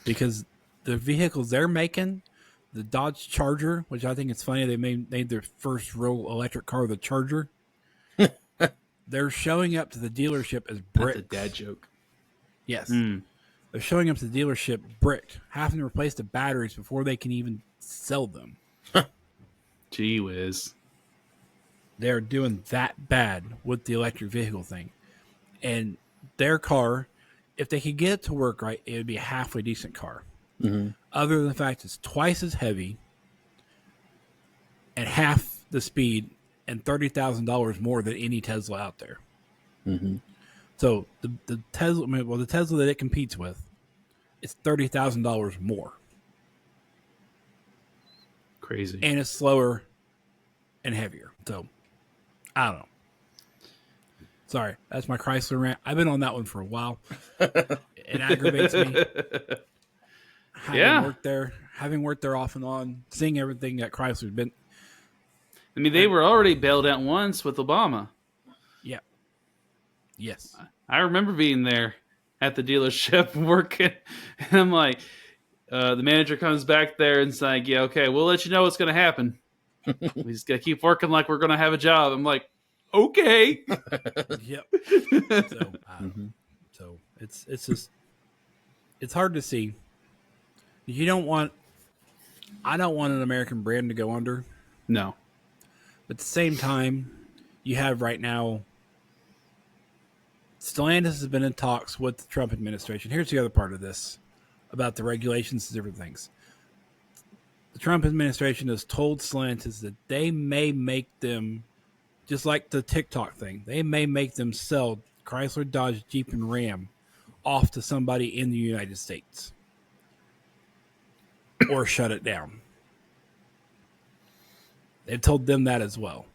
Because the vehicles they're making, the Dodge Charger, which I think it's funny, they made their first real electric car, the Charger. They're showing up to the dealership as bricks.
That's a dad joke.
Yes. They're showing up to the dealership bricked, having to replace the batteries before they can even sell them.
Gee whiz.
They're doing that bad with the electric vehicle thing. And their car, if they could get it to work right, it would be a halfway decent car.
Mm-hmm.
Other than the fact it's twice as heavy and half the speed and $30,000 more than any Tesla out there.
Mm-hmm.
So the Tesla that it competes with, it's $30,000 more.
Crazy.
And it's slower and heavier. So, I don't know. Sorry, that's my Chrysler rant. I've been on that one for a while. It aggravates me. Having worked there off and on, seeing everything that Chrysler's been.
I mean, they were already bailed out once with Obama.
Yeah. Yes.
I remember being there at the dealership working, and I'm like, the manager comes back there and it's like, yeah, okay, we'll let you know what's going to happen. We just got to keep working like we're going to have a job. I'm like, okay.
Yep. So it's just it's hard to see. I don't want an American brand to go under.
No.
But at the same time, you have right now, Stellantis has been in talks with the Trump administration. Here's the other part of this about the regulations and different things. The Trump administration has told Stellantis that they may make them, just like the TikTok thing, they may make them sell Chrysler, Dodge, Jeep, and Ram off to somebody in the United States. Or shut it down. They've told them that as well.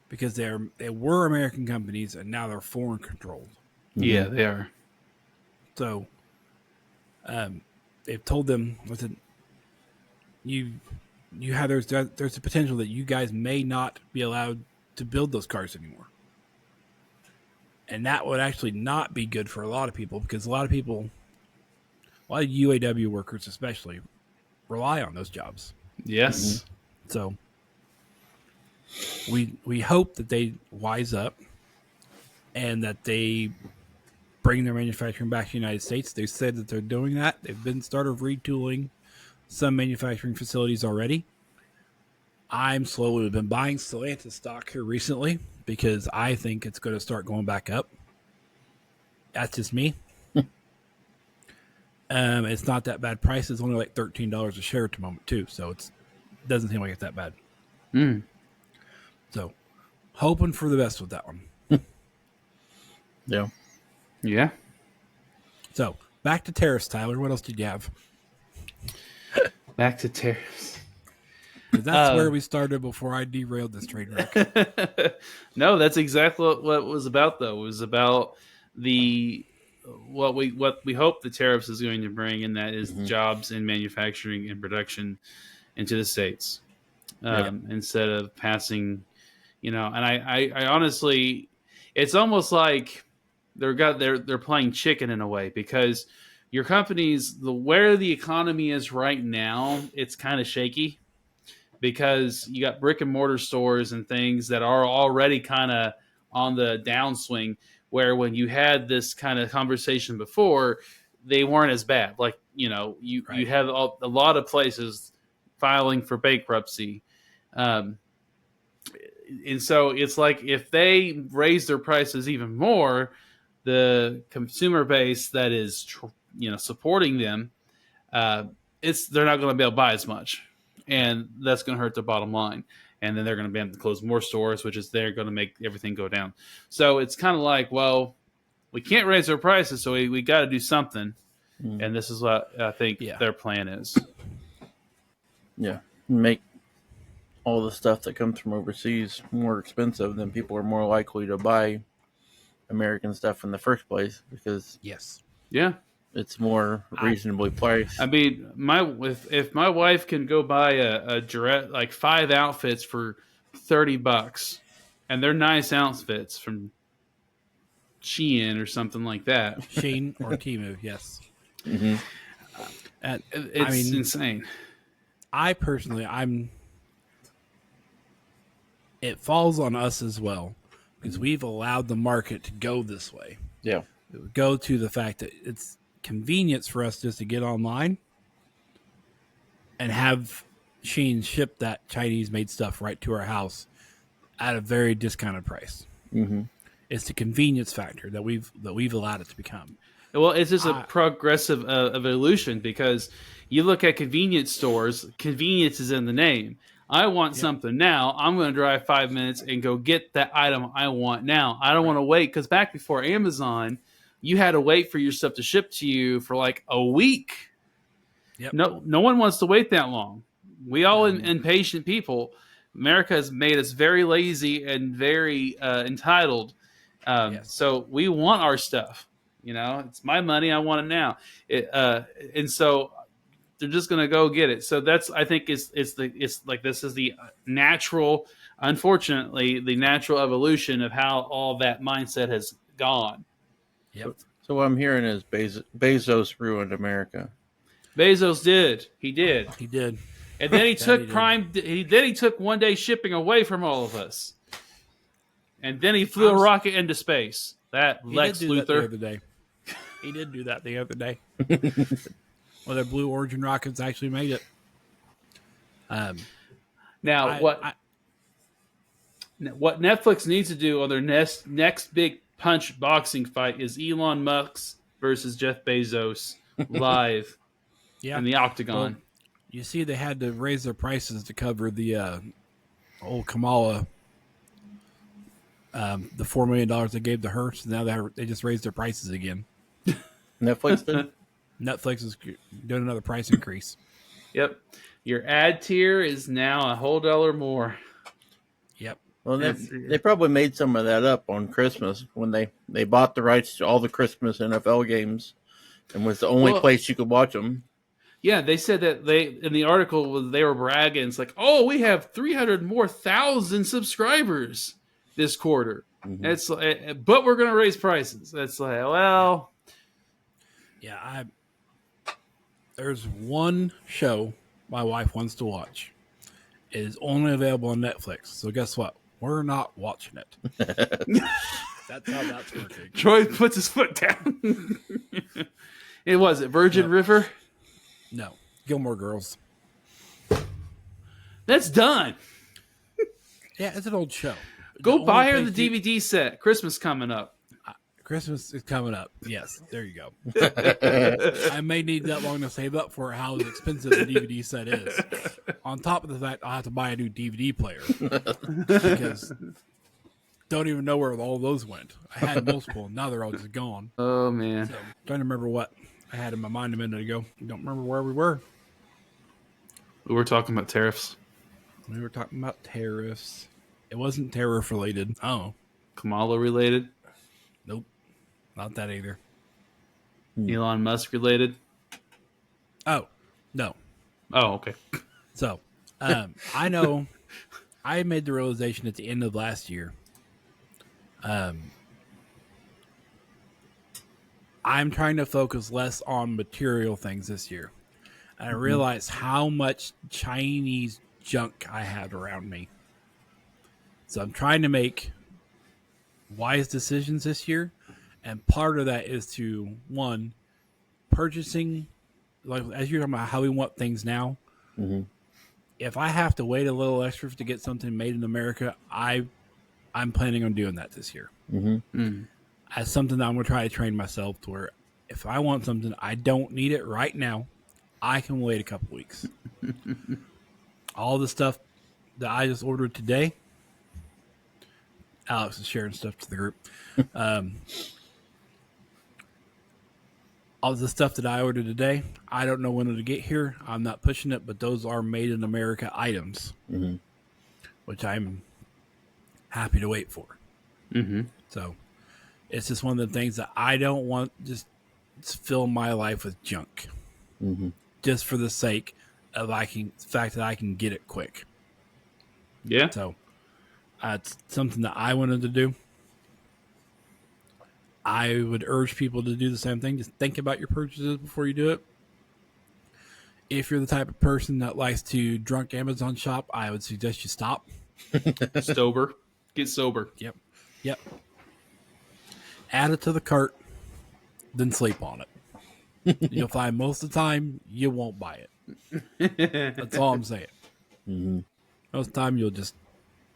Because they were American companies and now they're foreign controlled.
Yeah, they are.
So they've told them, listen, you have there's a potential that you guys may not be allowed to build those cars anymore. And that would actually not be good for a lot of people because a lot of UAW workers especially rely on those jobs.
Yes.
So we hope that they wise up and that they bring their manufacturing back to the United States. They said that they're doing that. They've been started retooling some manufacturing facilities already. I'm slowly been buying Stellantis stock here recently because I think it's going to start going back up. That's just me. It's not that bad price. It's only like $13 a share at the moment too, so it doesn't seem like it's that bad. So, hoping for the best with that one.
Yeah.
Yeah.
So, back to tariffs, Tyler. What else did you have?
Back to tariffs.
That's where we started before I derailed this train wreck.
No, that's exactly what it was about, though. It was about what we hope the tariffs is going to bring, and that is jobs in manufacturing and production into the States. Instead of passing, and I honestly, it's almost like they're playing chicken in a way because your companies, where the economy is right now, it's kind of shaky because you got brick and mortar stores and things that are already kind of on the downswing, where when you had this kind of conversation before, they weren't as bad. Like, you have a lot of places filing for bankruptcy. and so it's like if they raise their prices even more, the consumer base that is supporting them, they're not going to be able to buy as much, and that's going to hurt their bottom line. And then they're going to be able to close more stores, which is they're going to make everything go down. So it's kind of like, well, we can't raise our prices, so we got to do something. And this is what I think their plan is.
Yeah, make all the stuff that comes from overseas more expensive, then people are more likely to buy American stuff in the first place because it's more reasonably priced.
I mean, if my wife can go buy a dress, like 5 outfits for $30, and they're nice outfits from Shein or something like that.
Shein or Temu, yes.
Mm-hmm.
It's insane.
I personally, it falls on us as well because we've allowed the market to go this way.
Yeah.
It would go to the fact that it's convenience for us just to get online and have Shein ship that Chinese made stuff right to our house at a very discounted price.
Mm-hmm.
It's the convenience factor that we've allowed it to become.
Well, it's just a progressive evolution because you look at convenience stores, convenience is in the name. I want something now. I'm going to drive 5 minutes and go get that item I want now. I don't want to wait because back before Amazon, you had to wait for your stuff to ship to you for like a week.
Yep.
No one wants to wait that long. We all impatient people. America has made us very lazy and very entitled. So we want our stuff. It's my money. I want it now. And so they're just going to go get it. So that's, I think it's like, this is the natural, unfortunately, the natural evolution of how all that mindset has gone.
Yep.
So what I'm hearing is Bezos ruined America.
Bezos did. He did. And then he took he took 1 day shipping away from all of us. And then he flew a rocket into space. Lex Luthor.
He did do that the other day. Well, their Blue Origin rockets actually made it.
What Netflix needs to do on their next big punch boxing fight is Elon Musk versus Jeff Bezos live in the octagon.
Well, you see, they had to raise their prices to cover the old Kamala, the $4 million they gave to her. So now they just raised their prices again.
Netflix did?
Netflix is doing another price increase.
Yep. Your ad tier is now a whole $1 more.
Yep.
Well, they probably made some of that up on Christmas when they bought the rights to all the Christmas NFL games and was the only place you could watch them.
Yeah, they said that in the article they were bragging. It's like, oh, we have 300,000 more subscribers this quarter. Mm-hmm. It's but we're going to raise prices. It's like, well,
yeah, there's one show my wife wants to watch. It is only available on Netflix. So guess what? We're not watching it. That's how that's working.
Troy puts his foot down. It was Virgin River?
No. Gilmore Girls.
That's done.
Yeah, it's an old show.
Go buy her the DVD set. Christmas coming up.
Christmas is coming up. Yes, there you go. I may need that long to save up for how expensive the DVD set is. On top of the fact, I'll have to buy a new DVD player because don't even know where all those went. I had multiple, now they're all just gone.
Oh man!
So, trying to remember what I had in my mind a minute ago. Don't remember where we were.
We were talking about tariffs.
We were talking about tariffs. It wasn't tariff related. Oh,
Kamala related.
Nope. Not that either.
Elon Musk related?
Oh, no.
Oh, okay.
So, I know I made the realization at the end of last year. I'm trying to focus less on material things this year. And I realized how much Chinese junk I had around me. So I'm trying to make wise decisions this year, and part of that is to purchasing, like as you're talking about how we want things now. if I have to wait a little extra to get something made in America, I'm planning on doing that this year. As something that I'm going to try to train myself to where if I want something, I don't need it right now. I can wait a couple weeks. All the stuff that I just ordered today, Alex is sharing stuff to the group. All the stuff that I ordered today, I don't know when it'll get here. I'm not pushing it, but those are made in America items, which I'm happy to wait for. So it's just one of the things that I don't want just to fill my life with junk, just for the sake of the fact that I can get it quick.
Yeah.
So it's something that I wanted to do. I would urge people to do the same thing. Just think about your purchases before you do it. If you're the type of person that likes to drunk Amazon shop, I would suggest you stop.
Sober. Get sober.
Yep. Add it to the cart, then sleep on it. You'll find most of the time you won't buy it. That's all I'm saying. Most of the time you'll just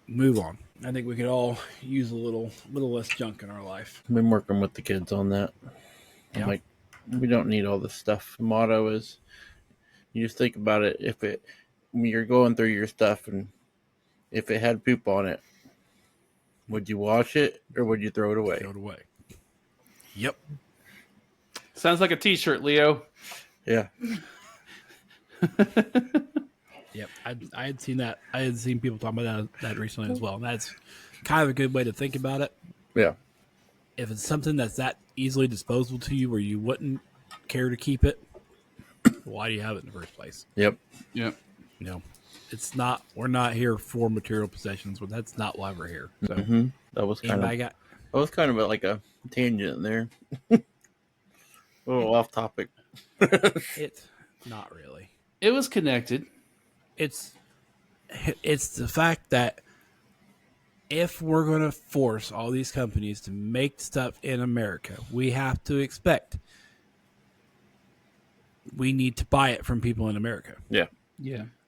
move on. I think we could all use a little less junk in our life.
I've been working with the kids on that. I'm like, we don't need all this stuff. The motto is, you just think about it. When you're going through your stuff and if it had poop on it, would you wash it or would you throw it away?
Throw it away. Yep.
Sounds like a t-shirt, Leo.
Yeah.
Yep. I had seen that. I had seen people talking about that recently as well. And that's kind of a good way to think about it.
Yeah.
If it's something that's that easily disposable to you where you wouldn't care to keep it, why do you have it in the first place?
Yep.
It's not, we're not here for material possessions, but that's not why we're here. So
That was kind of like a tangent there. A little off topic.
it's not really.
It was connected.
It's the fact that if we're going to force all these companies to make stuff in America, we have to expect we need to buy it from people in America.
Yeah.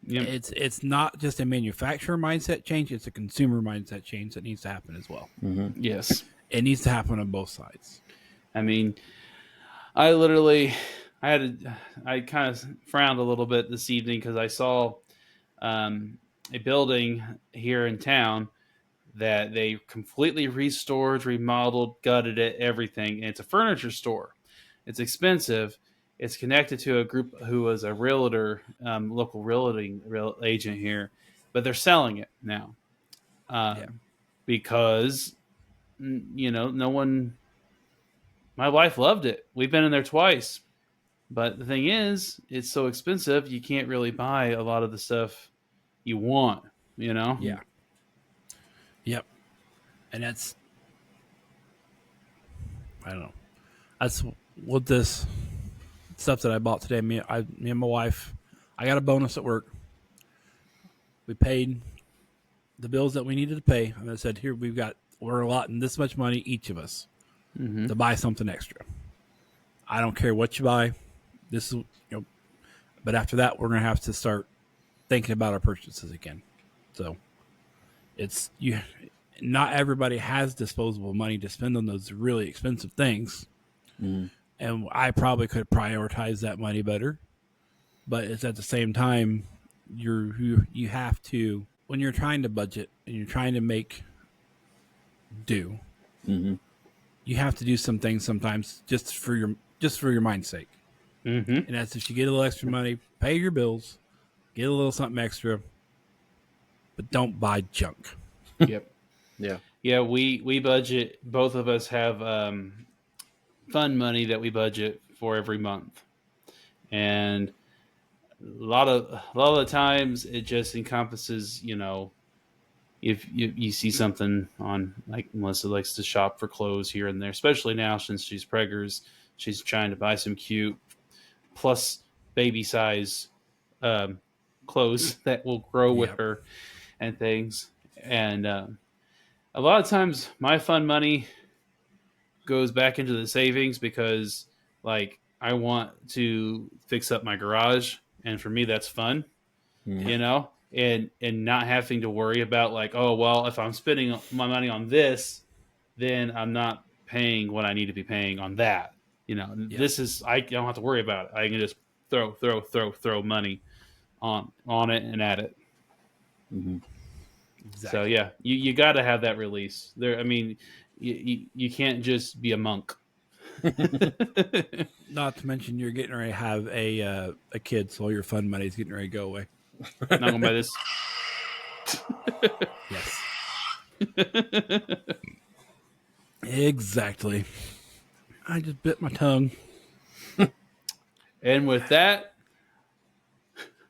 It's not just a manufacturer mindset change, it's a consumer mindset change that needs to happen as well.
Yes.
It needs to happen on both sides.
I mean, I kind of frowned a little bit this evening because I saw a building here in town that they completely restored, remodeled, gutted it, everything. And it's a furniture store. It's expensive. It's connected to a group who was a realtor, local real agent here, but they're selling it now because, no one. My wife loved it. We've been in there twice, but the thing is, it's so expensive. You can't really buy a lot of the stuff you want.
Yeah. Yep. And that's, I don't know. That's what this stuff that I bought today. Me and my wife, I got a bonus at work. We paid the bills that we needed to pay. And I said, here, we're allotting this much money, each of us, to buy something extra. I don't care what you buy. This is, but after that, we're going to have to start thinking about our purchases again. So not everybody has disposable money to spend on those really expensive things. And I probably could prioritize that money better, but it's at the same time, you have to, when you're trying to budget and you're trying to make do, you have to do some things sometimes just for your mind's sake. And that's if you get a little extra money, pay your bills, get a little something extra, but don't buy junk.
Yep.
Yeah.
We budget. Both of us have fund money that we budget for every month, and a lot of the times it just encompasses, if you see something on, like Melissa likes to shop for clothes here and there, especially now since she's preggers, she's trying to buy some cute plus baby size clothes that will grow with her and things. And a lot of times my fund money goes back into the savings because, like, I want to fix up my garage, and for me that's fun, and not having to worry about like, oh well, if I'm spending my money on this, then I'm not paying what I need to be paying on that. This is I don't have to worry about it. I can just throw money on it and at it.
Mm-hmm.
Exactly.
So yeah, you got to have that release. There, I mean, you can't just be a monk.
Not to mention you're getting ready to have a kid, so all your fun money is getting ready to go away.
Not gonna buy this.
Yes. Exactly. I just bit my tongue.
And with that,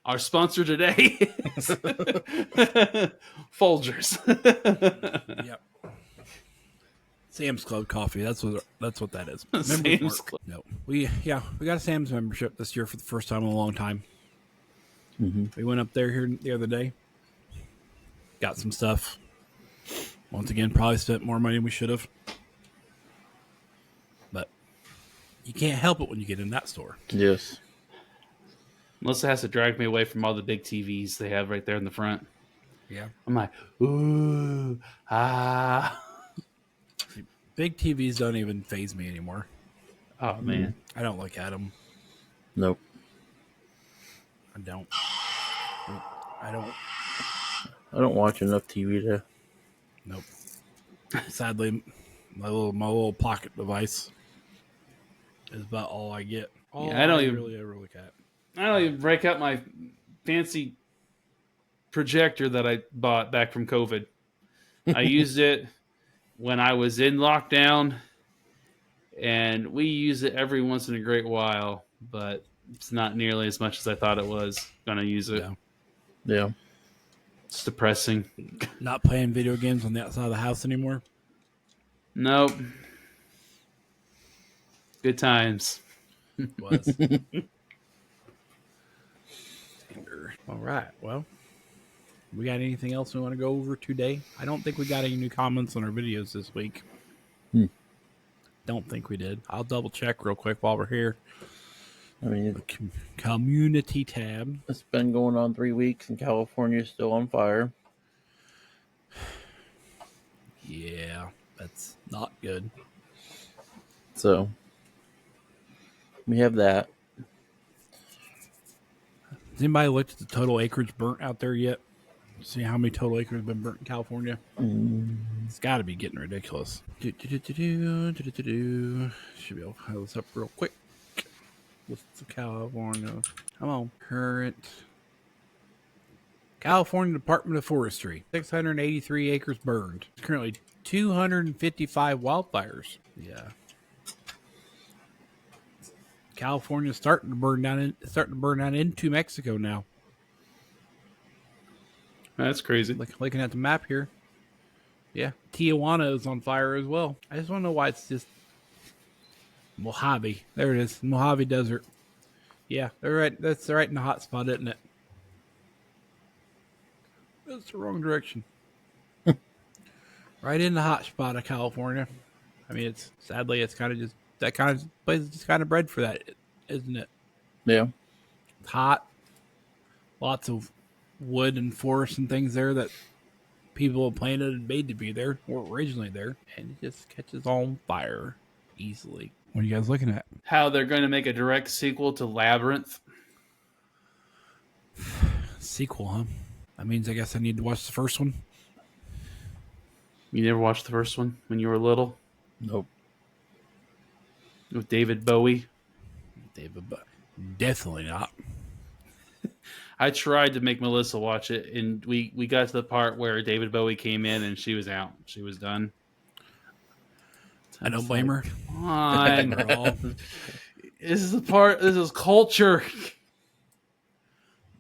our sponsor today is Folgers.
Yep. Sam's Club coffee. That's what that is.
Sam's Club.
No, we got a Sam's membership this year for the first time in a long time.
Mm-hmm.
We went up there here the other day, got some stuff. Once again, probably spent more money than we should have, but you can't help it when you get in that store.
Yes.
Melissa has to drag me away from all the big TVs they have right there in the front.
Yeah,
I'm like, ooh, ah.
big TVs don't even faze me anymore.
Oh man,
I don't look at them.
Nope.
I don't.
I don't watch enough TV to.
Nope. Sadly, my little pocket device is about all I get.
I don't even
really ever look at.
I don't even break out my fancy projector that I bought back from COVID. I used it when I was in lockdown, and we use it every once in a great while, but it's not nearly as much as I thought it was going to use it.
Yeah.
Yeah.
It's depressing.
Not playing video games on the outside of the house anymore.
Nope. Good times.
Was. All right. Well, we got anything else we want to go over today? I don't think we got any new comments on our videos this week. Don't think we did. I'll double check real quick while we're here.
I mean,
Community tab.
it's been going on 3 weeks, and California's still on fire.
Yeah, that's not good.
So we have that.
Has anybody looked at the total acreage burnt out there yet? See how many total acres have been burnt in California? It's got to be getting ridiculous. Should be able to pull this up real quick. What's the California? Come on. Current California Department of Forestry. 683 acres burned. Currently 255 wildfires. Yeah. California's starting to burn down into Mexico now.
That's crazy.
Looking at the map here. Yeah. Tijuana is on fire as well. I just want to know why it's just Mojave. There it is. Mojave Desert. Yeah, they're right. That's right in the hot spot, isn't it? That's the wrong direction. Right in the hot spot of California. I mean, it's kind of just that kind of place is just kind of bred for that, isn't it?
Yeah.
It's hot. Lots of wood and forest and things there that people have planted and made to be there, or originally there, and it just catches on fire easily. What are you guys looking at?
How they're going to make a direct sequel to Labyrinth.
Sequel, huh? That means I guess I need to watch the first one.
You never watched the first one when you were little?
Nope.
With David Bowie?
Definitely not.
I tried to make Melissa watch it, and we got to the part where David Bowie came in and she was out. She was done.
I don't blame her.
Come on. This is culture.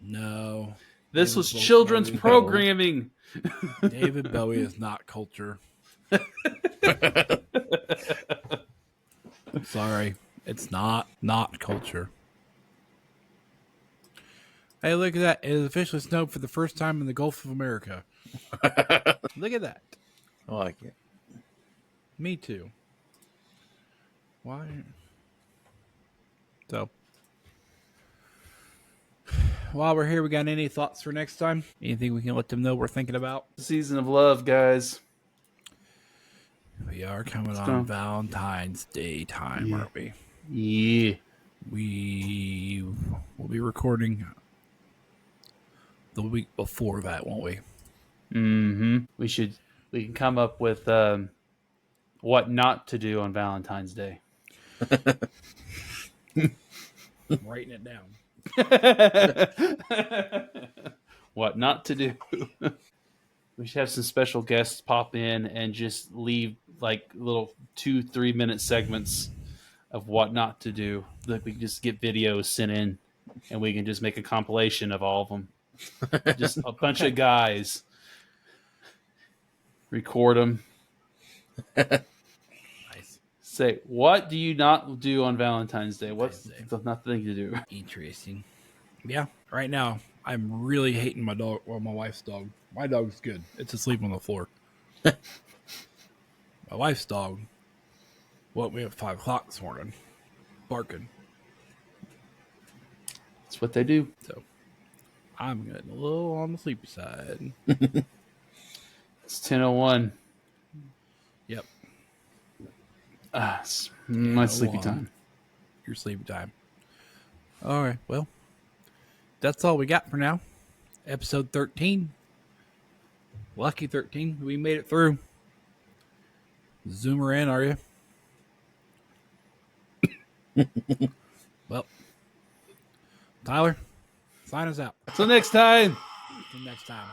No.
This was children's programming.
David Bowie is not culture. Sorry. It's not culture. Hey, look at that. It is officially snowed for the first time in the Gulf of America. Look at that.
I like it.
Me too. Why? So, while we're here, we got any thoughts for next time? Anything we can let them know we're thinking about?
Season of love, guys.
We are coming
Let's
on
go.
Valentine's Day time, aren't we?
Yeah.
We will be recording the week before that, won't we?
Mm-hmm. We can come up with what not to do on Valentine's Day.
I'm writing it down.
What not to do. We should have some special guests pop in and just leave like little 2-3 minute segments of what not to do. Like we can just get videos sent in and we can just make a compilation of all of them. Just a bunch of guys. Record them.
Nice.
Say, what do you not do on Valentine's Day? What's the not thing to do?
Interesting. Yeah. Right now, I'm really hating my dog. Well, my wife's dog. My dog's good. It's asleep on the floor. My wife's dog woke me up at 5 o'clock this morning, barking.
That's what they do.
So I'm getting a little on the sleepy side.
It's 10:01.
Yep.
It's my sleepy
10:01.
time.
Your sleepy time. All right. Well, that's all we got for now. Episode 13. Lucky 13. We made it through. Zoomer in, are you? Well, Tyler, sign us out.
Till next time.
Till next time.